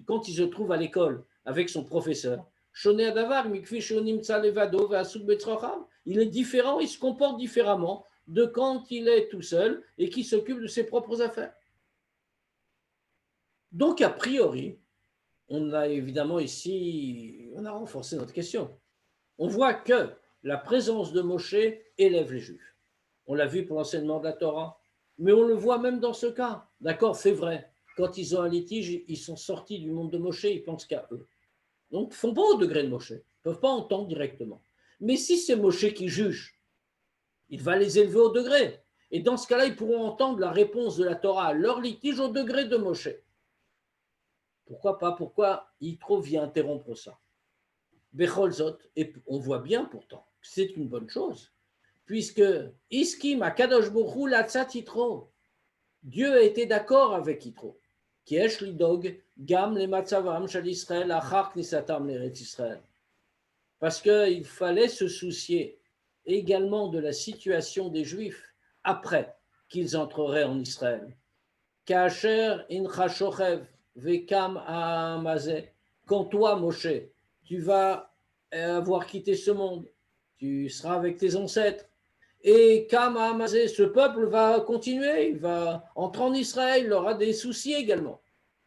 quand il se trouve à l'école avec son professeur, il est différent, il se comporte différemment de quand il est tout seul et qui s'occupe de ses propres affaires. Donc, a priori, on a évidemment ici, on a renforcé notre question. On voit que la présence de Moshe élève les Juifs. On l'a vu pour l'enseignement de la Torah, mais on le voit même dans ce cas. D'accord, c'est vrai. Quand ils ont un litige, ils sont sortis du monde de Moshe, ils pensent qu'à eux. Donc, ils ne font pas au degré de Moshe. Ils ne peuvent pas entendre directement. Mais si c'est Moshe qui juge, il va les élever au degré. Et dans ce cas-là, ils pourront entendre la réponse de la Torah à leur litige au degré de Moshe. Pourquoi pas? Pourquoi Yitro vient interrompre ça? Becholzot, et on voit bien pourtant que c'est une bonne chose, puisque Iskim Akadosh Borou Latzat Yitro, Dieu a été d'accord avec Yitro. Kiesh lidog gam le matzavam shel Israël achar knisatam l'Eretz Israël. Parce qu'il fallait se soucier également de la situation des Juifs après qu'ils entreraient en Israël. Kacher incha shochev vekam ha'amazeh. Quand toi, Moshe, tu vas avoir quitté ce monde, tu seras avec tes ancêtres. Et Kam Hamazé, ce peuple va continuer, il va entrer en Israël, il aura des soucis également.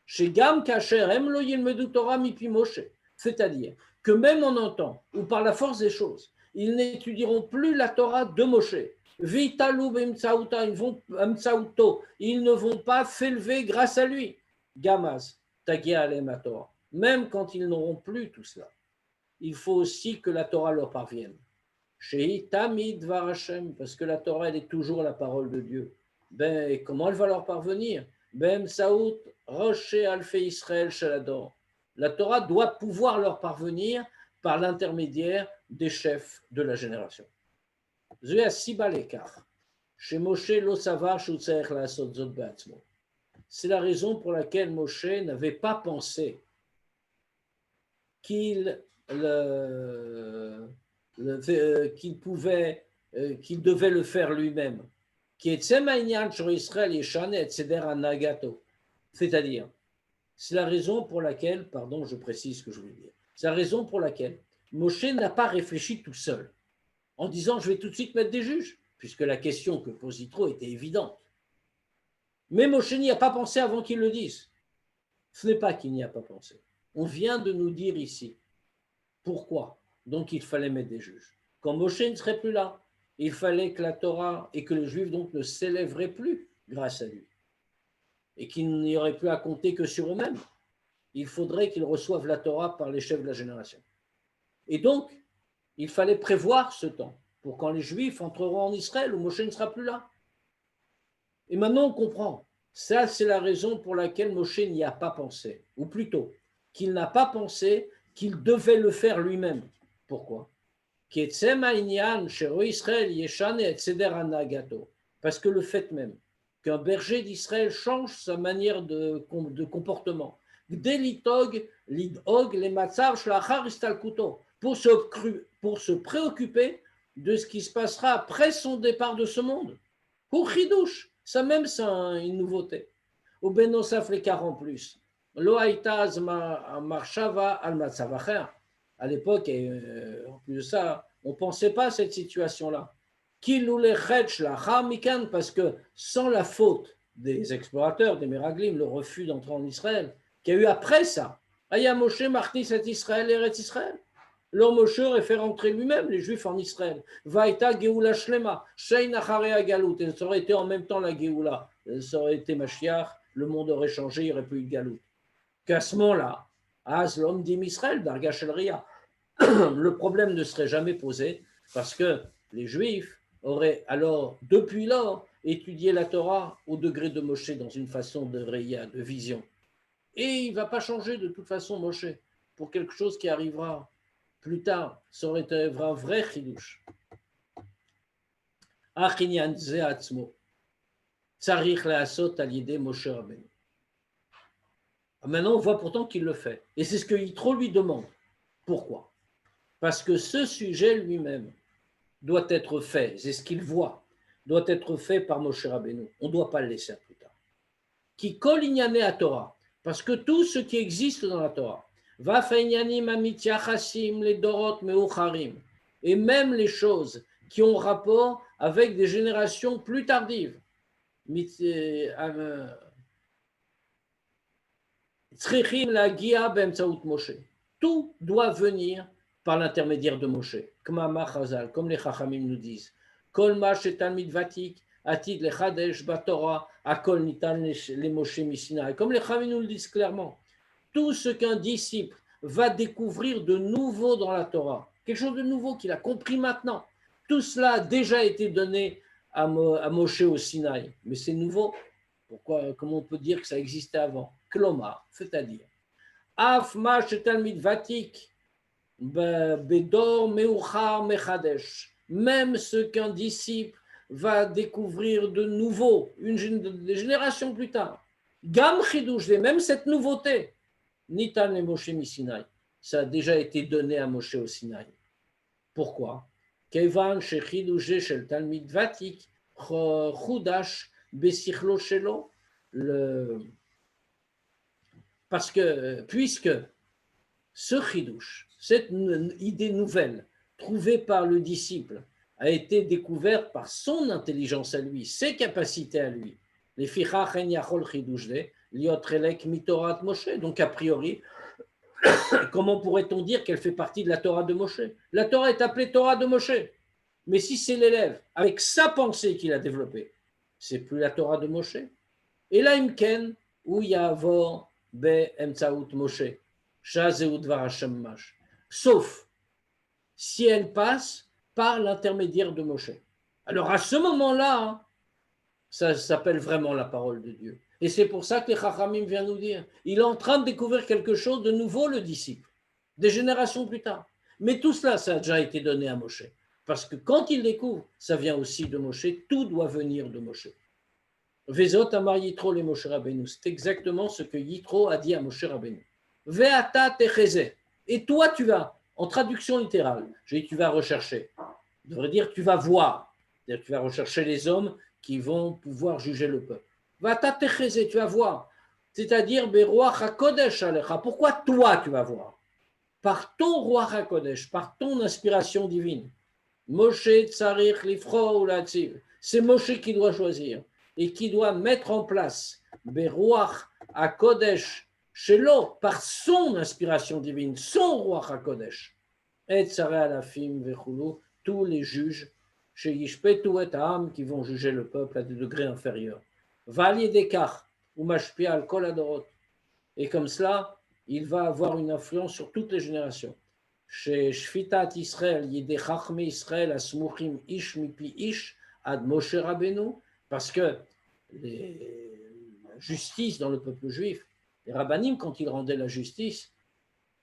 Chez Gam Kacher, Emlo Yilmedu Torah Mipi Moshe, c'est-à-dire que même en un temps où par la force des choses, ils n'étudieront plus la Torah de Moshe. Vitalou Bemtsaouta, ils ne vont pas s'élever grâce à lui. Gamaz, Tagia Alem Torah. Même quand ils n'auront plus tout cela, il faut aussi que la Torah leur parvienne. Chez Tamid Varachem, parce que la Torah, elle est toujours la parole de Dieu. Ben, et comment elle va leur parvenir? Ben Saout, Rocher Alfe Israël Shalador. La Torah doit pouvoir leur parvenir par l'intermédiaire des chefs de la génération. C'est la raison pour laquelle Moshe n'avait pas pensé qu'il devait le faire lui-même. C'est-à-dire, c'est la raison pour laquelle, pardon, je précise ce que je voulais dire, c'est la raison pour laquelle Moshe n'a pas réfléchi tout seul, en disant je vais tout de suite mettre des juges, puisque la question que pose Yitro était évidente. Mais Moshe n'y a pas pensé avant qu'il le dise. Ce n'est pas qu'il n'y a pas pensé. On vient de nous dire ici pourquoi donc il fallait mettre des juges. Quand Moshe ne serait plus là, Il fallait que la Torah et que les Juifs donc ne s'élèveraient plus grâce à lui et qu'ils n'y auraient plus à compter que sur eux-mêmes. Il faudrait qu'ils reçoivent la Torah par les chefs de la génération. Et donc, il fallait prévoir ce temps pour quand les Juifs entreront en Israël où Moshe ne sera plus là. Et maintenant, on comprend. Ça, c'est la raison pour laquelle Moshe n'y a pas pensé, ou plutôt, qu'il n'a pas pensé qu'il devait le faire lui-même. Pourquoi? Parce que le fait même qu'un berger d'Israël change sa manière de comportement, pour se préoccuper de ce qui se passera après son départ de ce monde. Pour Chidouche, ça même c'est une nouveauté. Au Benosaf l'écart en plus. Lo haïtaz marshava al matzavacher. À l'époque, et en plus de ça, on ne pensait pas à cette situation-là. Parce que sans la faute des explorateurs, des Meraglim, le refus d'entrer en Israël, qu'il y a eu après ça, Aya Moshe Martis et Israël, Eretz Israël. Leur Moshe aurait fait rentrer lui-même les Juifs en Israël. Vaïta Geoula Shlema, Shein Acharea Galout. Et ça aurait été en même temps la Geoula. Ça aurait été Mashiach, le monde aurait changé, il n'y aurait plus eu de Galout. Qu'à ce moment-là, Az l'homme d'Im Israël, Darga Shel Ria, le problème ne serait jamais posé parce que les Juifs auraient alors, depuis lors, étudié la Torah au degré de Moshe dans une façon de Ria, de vision. Et il ne va pas changer de toute façon Moshe pour quelque chose qui arrivera plus tard. Ça aurait été un vrai chidouche. Achinyan ze atzmo, tzarich leasot al yedei Moshe Rabbeinu. Maintenant, on voit pourtant qu'il le fait. Et c'est ce que Yitro lui demande. Pourquoi? Parce que ce sujet lui-même doit être fait, c'est ce qu'il voit, doit être fait par Moshe Rabbeinu. On ne doit pas le laisser plus tard. Qui kol inyane à Torah, parce que tout ce qui existe dans la Torah, va feinyanim amityachasim les dorot meucharim, et même les choses qui ont rapport avec des générations plus tardives, tzrichim la gia b'emtsaout Moshe. Tout doit venir par l'intermédiaire de Moshe. Comme les Chachamim nous disent. Kol ma shetalmid vatik, atid le chadesh batorah, akol nitan le Moshe misinaï. Comme les Chachamim nous le disent clairement. Tout ce qu'un disciple va découvrir de nouveau dans la Torah, quelque chose de nouveau qu'il a compris maintenant, tout cela a déjà été donné à Moshe au Sinaï. Mais c'est nouveau. Pourquoi? Comment on peut dire que ça existait avant? Klomar, c'est-à-dire. Af ma shetalmid vatik, Bedor Meuchar Mechadesh, même ce qu'un disciple va découvrir de nouveau, des générations plus tard. Gam Chidouche, même cette nouveauté, Nitan le Moshe Misinaï, ça a déjà été donné à Moshe au Sinaï. Pourquoi? Kevan Shechidouche Shel Talmid Vatik, Chudash Besichlo Shelo, parce que, puisque ce chidouche, cette idée nouvelle trouvée par le disciple, a été découverte par son intelligence à lui, ses capacités à lui. Donc, a priori, comment pourrait-on dire qu'elle fait partie de la Torah de Moshe? La Torah est appelée Torah de Moshe. Mais si c'est l'élève, avec sa pensée qu'il a développée, c'est plus la Torah de Moshe. Et là, Imken, où Yavor be Emtsaout Moshe. Sauf si elle passe par l'intermédiaire de Moshe. Alors à ce moment-là, ça s'appelle vraiment la parole de Dieu. Et c'est pour ça que les Chachamim viennent nous dire, il est en train de découvrir quelque chose de nouveau, le disciple, des générations plus tard. Mais tout cela, ça a déjà été donné à Moshe. Parce que quand il découvre, ça vient aussi de Moshe, tout doit venir de Moshe. Vezot amar Yitro le Moshe Rabbeinu. C'est exactement ce que Yitro a dit à Moshe Rabbeinu. Ve'ata techeze. Et toi, tu vas, en traduction littérale, je dis tu vas rechercher. Je devrais dire tu vas voir. C'est-à-dire tu vas rechercher les hommes qui vont pouvoir juger le peuple. Ve'ata techeze, tu vas voir. C'est-à-dire be'roach hakodesh alecha. Pourquoi toi, tu vas voir? Par ton roi hakodesh, par ton inspiration divine. Moshe tsarich lifro ou latziv. C'est Moshe qui doit choisir et qui doit mettre en place be'roach hakodesh Shelo, par son inspiration divine, son roi HaKodesh, et Tzarei Alafim Vechulu, tous les juges chez Yishpetu et Am, qui vont juger le peuple à des degrés inférieurs. Valier d'écart, ou Mashpia al Kol Adorot. Et comme cela, il va avoir une influence sur toutes les générations. Chez Shfitat Israël, Yedé Chachme Israël, Asmuchim Ish Mipi Ish, Ad Moshe Rabbeinu, parce que la justice dans le peuple juif, les rabbanim, quand ils rendaient la justice,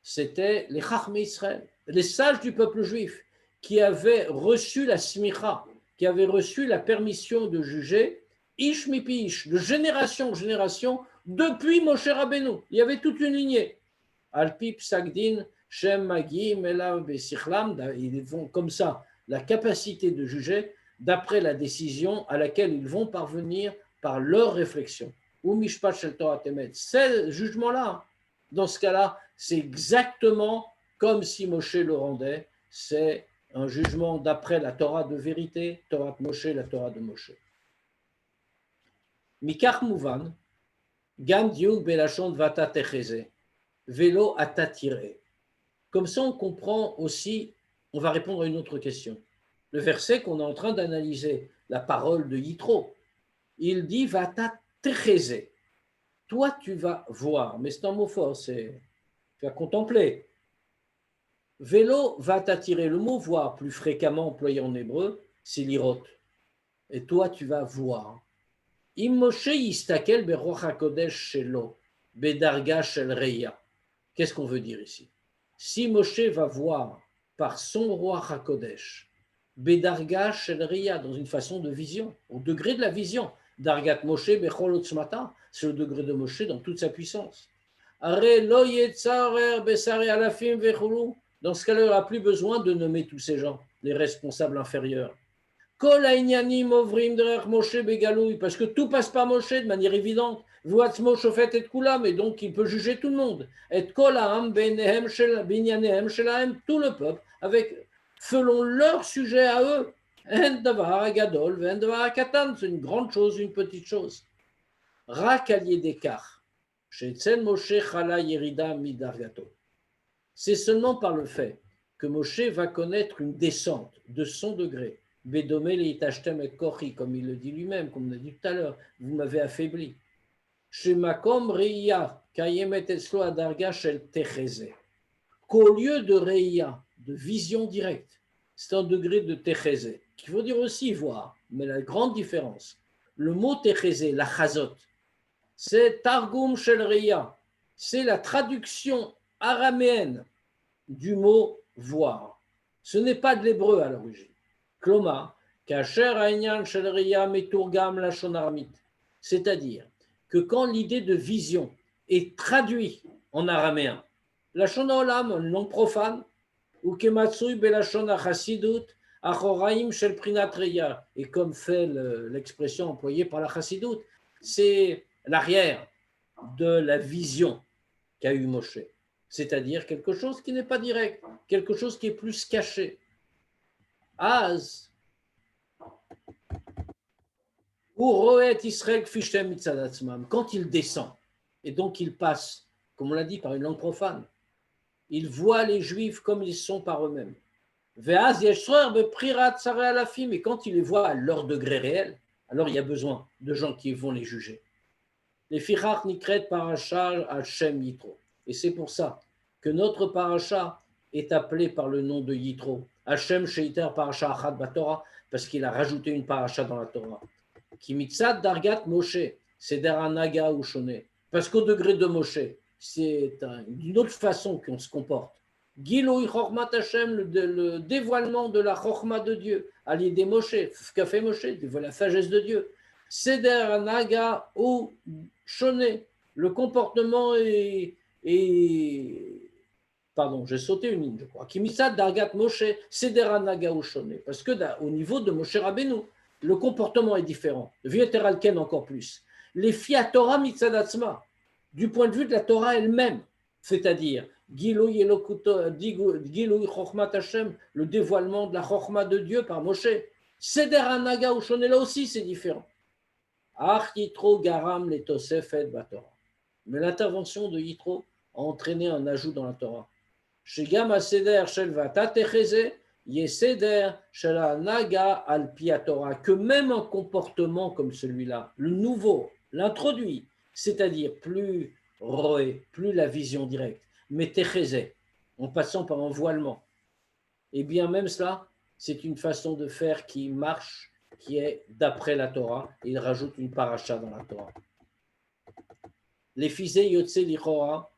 c'était les Chachme Israël, les sages du peuple juif, qui avaient reçu la smicha, qui avaient reçu la permission de juger, Ish Mipi Ish, de génération en génération, depuis Moshe Rabbeinu. Il y avait toute une lignée. Alpi Psagdin, Shem Magi, Melav Besichlam, ils vont comme ça, la capacité de juger d'après la décision à laquelle ils vont parvenir par leur réflexion. Ou Mishpat Shel Torah Temet. Ce jugement-là, dans ce cas-là, c'est exactement comme si Moshe le rendait. C'est un jugement d'après la Torah de vérité, Torah de Moshe, la Torah de Moshe. Mikach Mouvan, Gam Diuk Belashon Vata Techeze, Velo Atatire. Comme ça, on comprend aussi, on va répondre à une autre question. Le verset qu'on est en train d'analyser, la parole de Yitro, il dit Vata Techeze. Toi, tu vas voir, mais c'est un mot fort, tu vas contempler. Vélo va t'attirer. Le mot voir, plus fréquemment employé en hébreu, c'est lirot. Et toi, tu vas voir. Im Moshe yistakel beroch hakodesh shelo, bedarga shel reya. Qu'est-ce qu'on veut dire ici? Si Moshe va voir par son roi hakodesh, bedarga shel reya, dans une façon de vision, au degré de la vision, dargat Moshe bechol otzmata, c'est le degré de Moshe dans toute sa puissance. Are lo yetzarer besare alafim vechulu. Dans ce cas-là, il n'y aura plus besoin de nommer tous ces gens, les responsables inférieurs. Kol ha'inyanim ovrim derech Moshe begalouy, parce que tout passe par Moshe de manière évidente. V'atzmo shofet et kulam, et donc il peut juger tout le monde. Et kol ha'am binyanehem shelahem, tout le peuple, avec selon leur sujet à eux. En davar gadol, en davar katan, c'est une grande chose, une petite chose. Rak al yedekar, she'etzel Moshe chala yerida midargato. C'est seulement par le fait que Moshe va connaître une descente de son degré. Bédomé le itashtem et kochi, comme il le dit lui-même, comme on a dit tout à l'heure, vous m'avez affaibli. Shemakom reiya, kayemet eslo adarga shel techeze. Qu'au lieu de reiya, de vision directe, c'est un degré de techeze, qu'il faut dire aussi voir, mais la grande différence, le mot techeze, la chazot, c'est targum shel reiya, c'est la traduction araméenne du mot voir. Ce n'est pas de l'hébreu à l'origine. Kloma, kasher ha'inyan shel reya meturgam lashon aramite. C'est-à-dire que quand l'idée de vision est traduite en araméen, lashon ha'olam, une langue profane, ou kematsui belashon ha'chassidut, achoraim shel prinat reya, et comme fait l'expression employée par la chassidut, c'est l'arrière de la vision qu'a eu Moshe. C'est-à-dire quelque chose qui n'est pas direct, quelque chose qui est plus caché. Az, quand il descend, et donc il passe, comme on l'a dit, par une langue profane, il voit les Juifs comme ils sont par eux-mêmes. Et quand il les voit à leur degré réel, alors il y a besoin de gens qui vont les juger. Les Fichach Nikret Parasha Hashem Yitro. Et c'est pour ça que notre paracha est appelé par le nom de Yitro. Hashem Sheiter Parasha Achad Batorah, parce qu'il a rajouté une paracha dans la Torah. Ki mitzad dargat Moshe, c'est deranaga ou shone. Parce qu'au degré de Moshe, c'est une autre façon qu'on se comporte. Gilui Chormat Hashem, le dévoilement de la Chorma de Dieu. Ali de Moshe, ce qu'a fait Moshe, dévoile la sagesse de Dieu. Seder Naga ou Shone, le comportement pardon, j'ai sauté une ligne, je crois. Kimisad Dargat Moshe, Seder Naga ou Shone, parce que au niveau de Moshe Rabbeinu, le comportement est différent. Vieteralken encore plus. Les Fiat Torah Mitzadatzma, du point de vue de la Torah elle-même, c'est-à-dire Gilui Chochmat Hashem, le dévoilement de la Chochma de Dieu par Moshe. Seder Naga ou Shone, là aussi c'est différent. Ach Yitro Garam les Tosefet Batorah. Mais l'intervention de Yitro a entraîné un ajout dans la Torah. Shegam Aseder Shel Vata Techeze Yeseder Shela Naga al Pi Torah, que même un comportement comme celui-là, le nouveau, l'introduit, c'est-à-dire plus roé, plus la vision directe, mais techésé, en passant par un voilement, et bien même cela, c'est une façon de faire qui marche, qui est d'après la Torah, et il rajoute une paracha dans la Torah. Les fisé yotse lichora,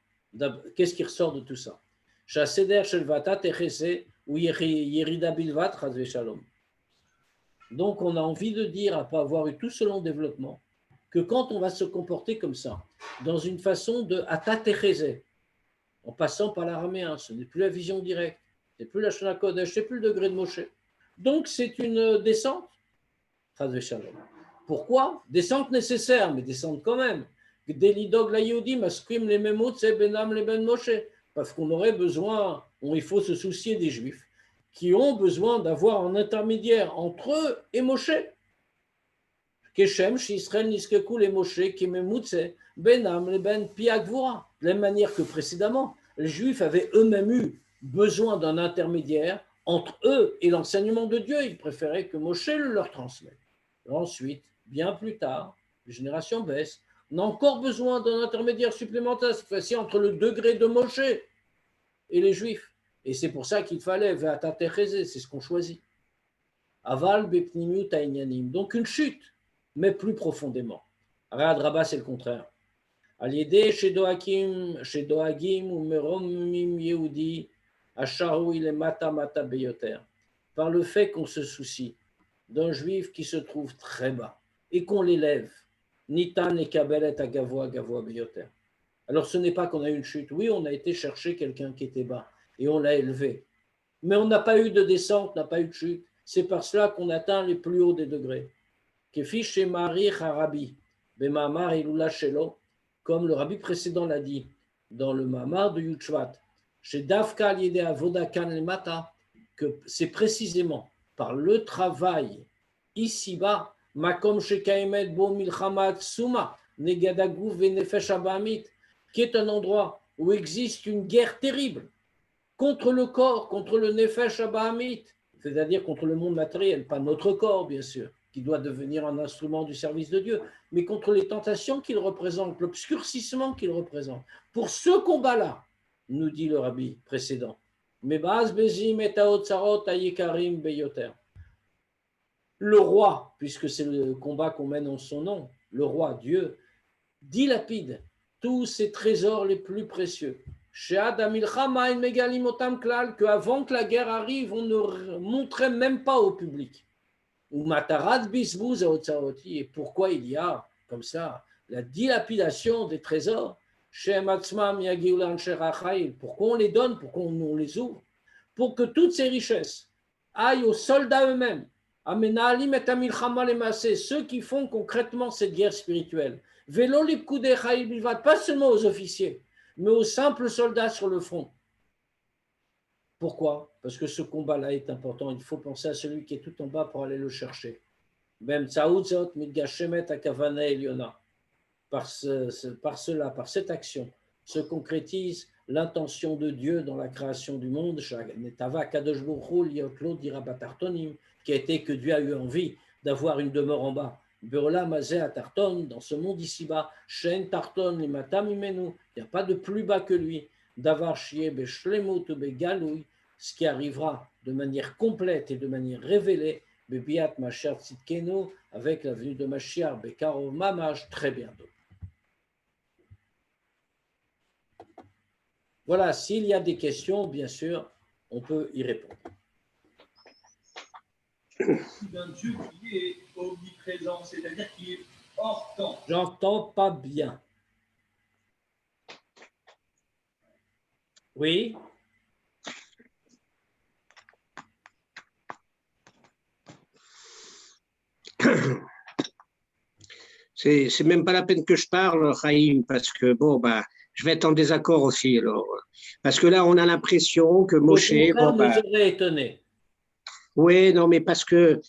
qu'est-ce qui ressort de tout ça? Shaseder shelvata techésé ou yerida bilvat chazve shalom. Donc on a envie de dire, après avoir eu tout ce long développement, que quand on va se comporter comme ça, dans une façon de atatechésé, en passant par l'araméen, ce n'est plus la vision directe, ce n'est plus la Shana Kodesh, ce n'est plus le degré de Moshe. Donc c'est une descente. Pourquoi? Descente nécessaire, mais descente quand même. Parce qu'on aurait besoin, il faut se soucier des Juifs qui ont besoin d'avoir un intermédiaire entre eux et Moshe. Keshem, Israël, Niskeku, les Moshe, qui memutse, Benam, les Ben, Piagvura. De la même manière que précédemment, les Juifs avaient eux-mêmes eu besoin d'un intermédiaire entre eux et l'enseignement de Dieu. Ils préféraient que Moshe le leur transmette. Ensuite, bien plus tard, les générations baissent. On a encore besoin d'un intermédiaire supplémentaire, cette fois-ci entre le degré de Moshe et les Juifs. Et c'est pour ça qu'il fallait, c'est ce qu'on choisit. Aval, Bepnimiut, Tainyanim. Donc une chute, mais plus profondément. Rad Rabba, c'est le contraire. Aliédé, Shedoagim, ou Meromim Yehudi, Asharu, il est Mata Mata Beyoter. Par le fait qu'on se soucie d'un juif qui se trouve très bas et qu'on l'élève. Nitan et Kabel et Agavoa, Gavoa Beyoter. Alors ce n'est pas qu'on a eu une chute. Oui, on a été chercher quelqu'un qui était bas et on l'a élevé. Mais on n'a pas eu de descente, on n'a pas eu de chute. C'est par cela qu'on atteint les plus hauts des degrés. Kefi chez Marie Harabi, Bemamar Ilula Shelo, comme le rabbi précédent l'a dit dans le Mamar de Yuchvat, chez Dafka Yede Avodakan Lemata, que c'est précisément par le travail ici-bas, Makom Shekaemet Bo Milchamat Suma, Negadagou Venefesh Abamit, qui est un endroit où existe une guerre terrible contre le corps, contre le Nefesh Abahamit, c'est-à-dire contre le monde matériel, pas notre corps, bien sûr, qui doit devenir un instrument du service de Dieu, mais contre les tentations qu'il représente, l'obscurcissement qu'il représente. Pour ce combat-là, nous dit le rabbi précédent, le roi, puisque c'est le combat qu'on mène en son nom, le roi, Dieu, dilapide tous ses trésors les plus précieux. Qu'avant que la guerre arrive, on ne montrait même pas au public. Et pourquoi il y a comme ça la dilapidation des trésors? Pourquoi on les donne? Pourquoi on les ouvre? Pour que toutes ces richesses aillent aux soldats eux-mêmes, ceux qui font concrètement cette guerre spirituelle. Pas seulement aux officiers, mais aux simples soldats sur le front. Pourquoi? Parce que ce combat-là est important. Il faut penser à celui qui est tout en bas pour aller le chercher. Par cela, par cette action, se concrétise l'intention de Dieu dans la création du monde, qui a été que Dieu a eu envie d'avoir une demeure en bas. Dans ce monde ici-bas, il n'y a pas de plus bas que lui. Ce qui arrivera de manière complète et de manière révélée, avec la venue de Mashiach, Bekarov Mamash, très bientôt. Voilà, s'il y a des questions, bien sûr, on peut y répondre. D'un Dieu qui est omniprésent, c'est-à-dire qui est hors temps. J'entends pas bien. Oui? C'est même pas la peine que je parle, Chaim, parce que bon, bah, je vais être en désaccord aussi. Alors, parce que là, on a l'impression que Moshe. Bon, bah, nous aurait étonné. Oui, non, mais parce que,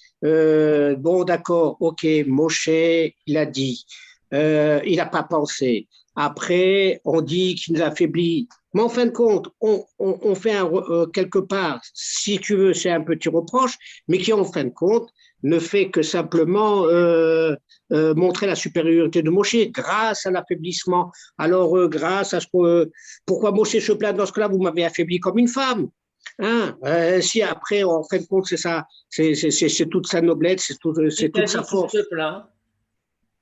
bon, d'accord, ok, Moshe, il a dit, il n'a pas pensé. Après, on dit qu'il nous affaiblit Mais en fin de compte, on fait quelque part, si tu veux, c'est un petit reproche, mais qui en fin de compte ne fait que simplement montrer la supériorité de Moshe grâce à l'affaiblissement. Alors, grâce à ce que… pourquoi Moshe se plaint dans ce cas-là, vous m'avez affaibli comme une femme. Hein, si après, en fin de compte, c'est ça, c'est toute sa noblesse, c'est toute sa force. Qui se plaint.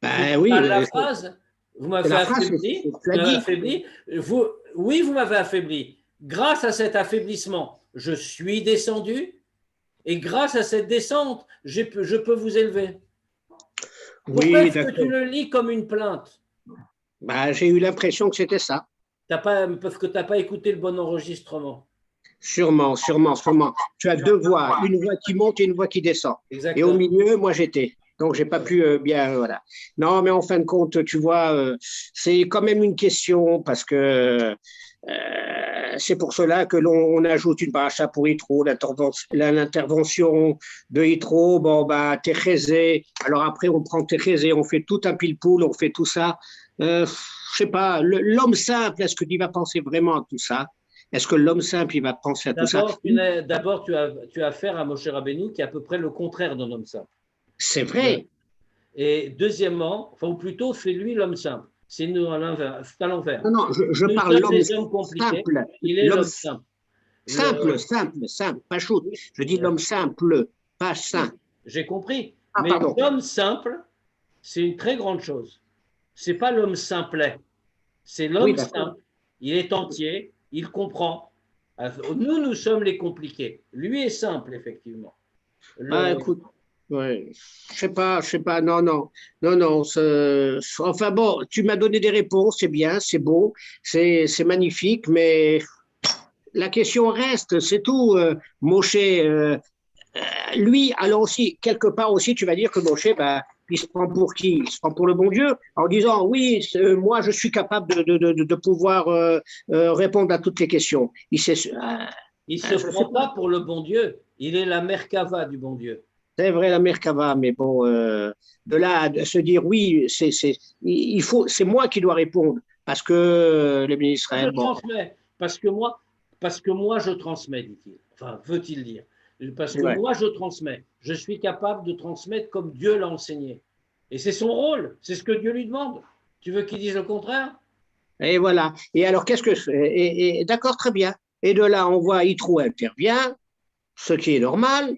Ben oui. La phrase, vous m'avez affaibli. Oui, vous m'avez affaibli. Grâce à cet affaiblissement, je suis descendu. Et grâce à cette descente, je peux vous élever. Pourquoi est-ce que tu le lis comme une plainte? Ben, j'ai eu l'impression que c'était ça. Parce que tu n'as pas écouté le bon enregistrement. Sûrement. Tu as deux voix, une voix qui monte et une voix qui descend. Exactement. Et au milieu, moi, j'étais. Donc, je n'ai pas pu bien… voilà. Non, mais en fin de compte, tu vois, c'est quand même une question parce que c'est pour cela que l'on ajoute une paracha pour Yitro, l'intervention de Yitro, bon, bah, Téchézé. Alors après, on prend Téchézé, on fait tout un pile-poule, on fait tout ça. Je sais pas, l'homme simple, est-ce qu'il va penser vraiment à tout ça? Est-ce que l'homme simple, il va penser à tout ça? D'abord, tu as affaire à Moshe Rabbeinu qui est à peu près le contraire d'un homme simple. C'est vrai. Et deuxièmement, ou plutôt, fais-lui l'homme simple. C'est nous à l'envers. Non, je parle de l'homme simple. Il est l'homme simple. Simple, pas chou. Je dis l'homme simple, pas saint. J'ai compris. Mais l'homme simple, c'est une très grande chose. C'est pas l'homme simplet. C'est l'homme simple. Il est entier, il comprend. Nous sommes les compliqués. Lui est simple, effectivement. Écoute, ouais, je sais pas, non. Enfin bon, tu m'as donné des réponses, c'est bien, c'est beau, c'est magnifique, mais la question reste, c'est tout. Moshe, lui, alors aussi, quelque part aussi, tu vas dire que Moshe, il se prend pour qui? Il se prend pour le bon Dieu, en disant, oui, moi, je suis capable de pouvoir répondre à toutes les questions. Il ne se prend pas pour le bon Dieu, il est la Merkava du bon Dieu. C'est vrai, la Merkava, mais bon, de là à se dire, oui, c'est moi qui dois répondre, parce que le ministre Israël… Je transmets, parce que moi, je transmets, dit-il. Enfin, veut-il dire. Parce que moi, je transmets. Je suis capable de transmettre comme Dieu l'a enseigné. Et c'est son rôle. C'est ce que Dieu lui demande. Tu veux qu'il dise le contraire? Et voilà. Et alors, qu'est-ce que je fais? D'accord, très bien. Et de là, on voit Yitro intervient, ce qui est normal.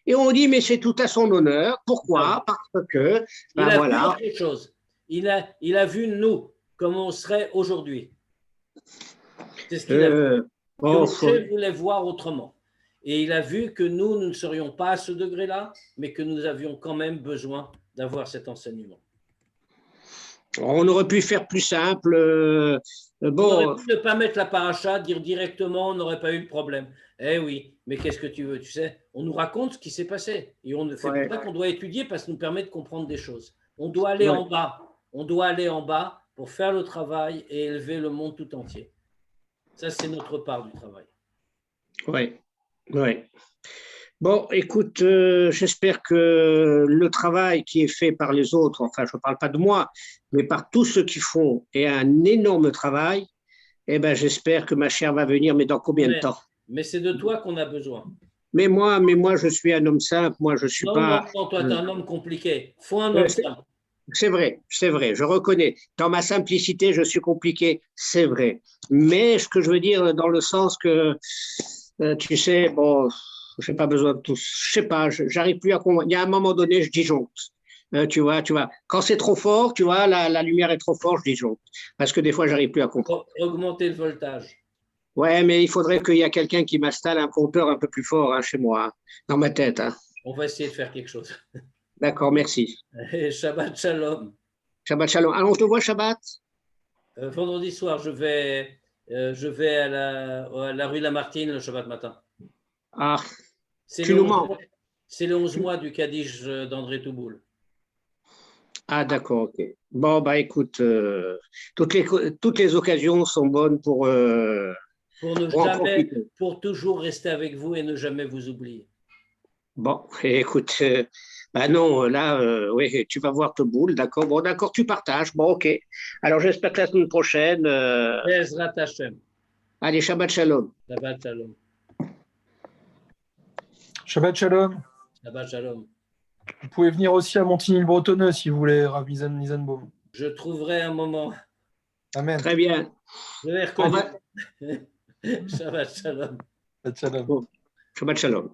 Et on dit, mais c'est tout à son honneur. Pourquoi? Parce que… il a vu autre chose. Il a vu nous, comme on serait aujourd'hui. C'est ce qu'il a vu. Moshe voulait voir autrement. Et il a vu que nous ne serions pas à ce degré-là, mais que nous avions quand même besoin d'avoir cet enseignement. On aurait pu faire plus simple. On aurait pu ne pas mettre la paracha, dire directement, on n'aurait pas eu de problème. Eh oui, mais qu'est-ce que tu veux? Tu sais, on nous raconte ce qui s'est passé. Et c'est pour ça qu'on doit étudier, parce que ça nous permet de comprendre des choses. On doit aller en bas. On doit aller en bas pour faire le travail et élever le monde tout entier. Ça, c'est notre part du travail. Oui. Bon, écoute, j'espère que le travail qui est fait par les autres, enfin, je ne parle pas de moi, mais par tous ceux qui font, est un énorme travail. Eh bien, j'espère que ma chère va venir, mais dans combien de temps? Mais c'est de toi qu'on a besoin. Mais moi, je suis un homme simple. Moi, je suis pas… Non, toi, tu es un homme compliqué. Il faut un homme simple. C'est vrai, je reconnais. Dans ma simplicité, je suis compliqué, c'est vrai. Mais ce que je veux dire, dans le sens que… tu sais, bon, je n'ai pas besoin de tous. Je sais pas, j'arrive plus à comprendre. Il y a un moment donné, je disjoncte. Tu vois. Quand c'est trop fort, tu vois, la lumière est trop forte, je disjoncte. Parce que des fois, j'arrive plus à comprendre. Augmenter le voltage. Ouais, mais il faudrait qu'il y ait quelqu'un qui m'installe un compteur un peu plus fort chez moi, dans ma tête. On va essayer de faire quelque chose. D'accord, merci. Shabbat Shalom. Shabbat Shalom. Alors, on te voit Shabbat? Vendredi soir, je vais à la rue Lamartine le Shabbat matin. Ah, tu nous mens. C'est le 11 mois du Kaddish d'André Touboul. Ah, d'accord, ok. Bon, écoute, toutes les occasions sont bonnes pour pour toujours rester avec vous et ne jamais vous oublier. Bon, écoute, non, là, oui, tu vas voir Touboul, d'accord. Bon, d'accord, tu partages. Bon, ok. Alors, j'espère que la semaine prochaine… Ezrat Hashem. Allez, Shabbat Shalom. Shabbat Shalom. Shabbat Shalom. Shabbat Shalom. Vous pouvez venir aussi à Montigny-le-Bretonneux si vous voulez, Rav Nisenbaum. Je trouverai un moment. Amen. Très bien. Je vais On reconnaître. va- Shabbat Shalom. Shabbat Shalom. Shabbat Shalom.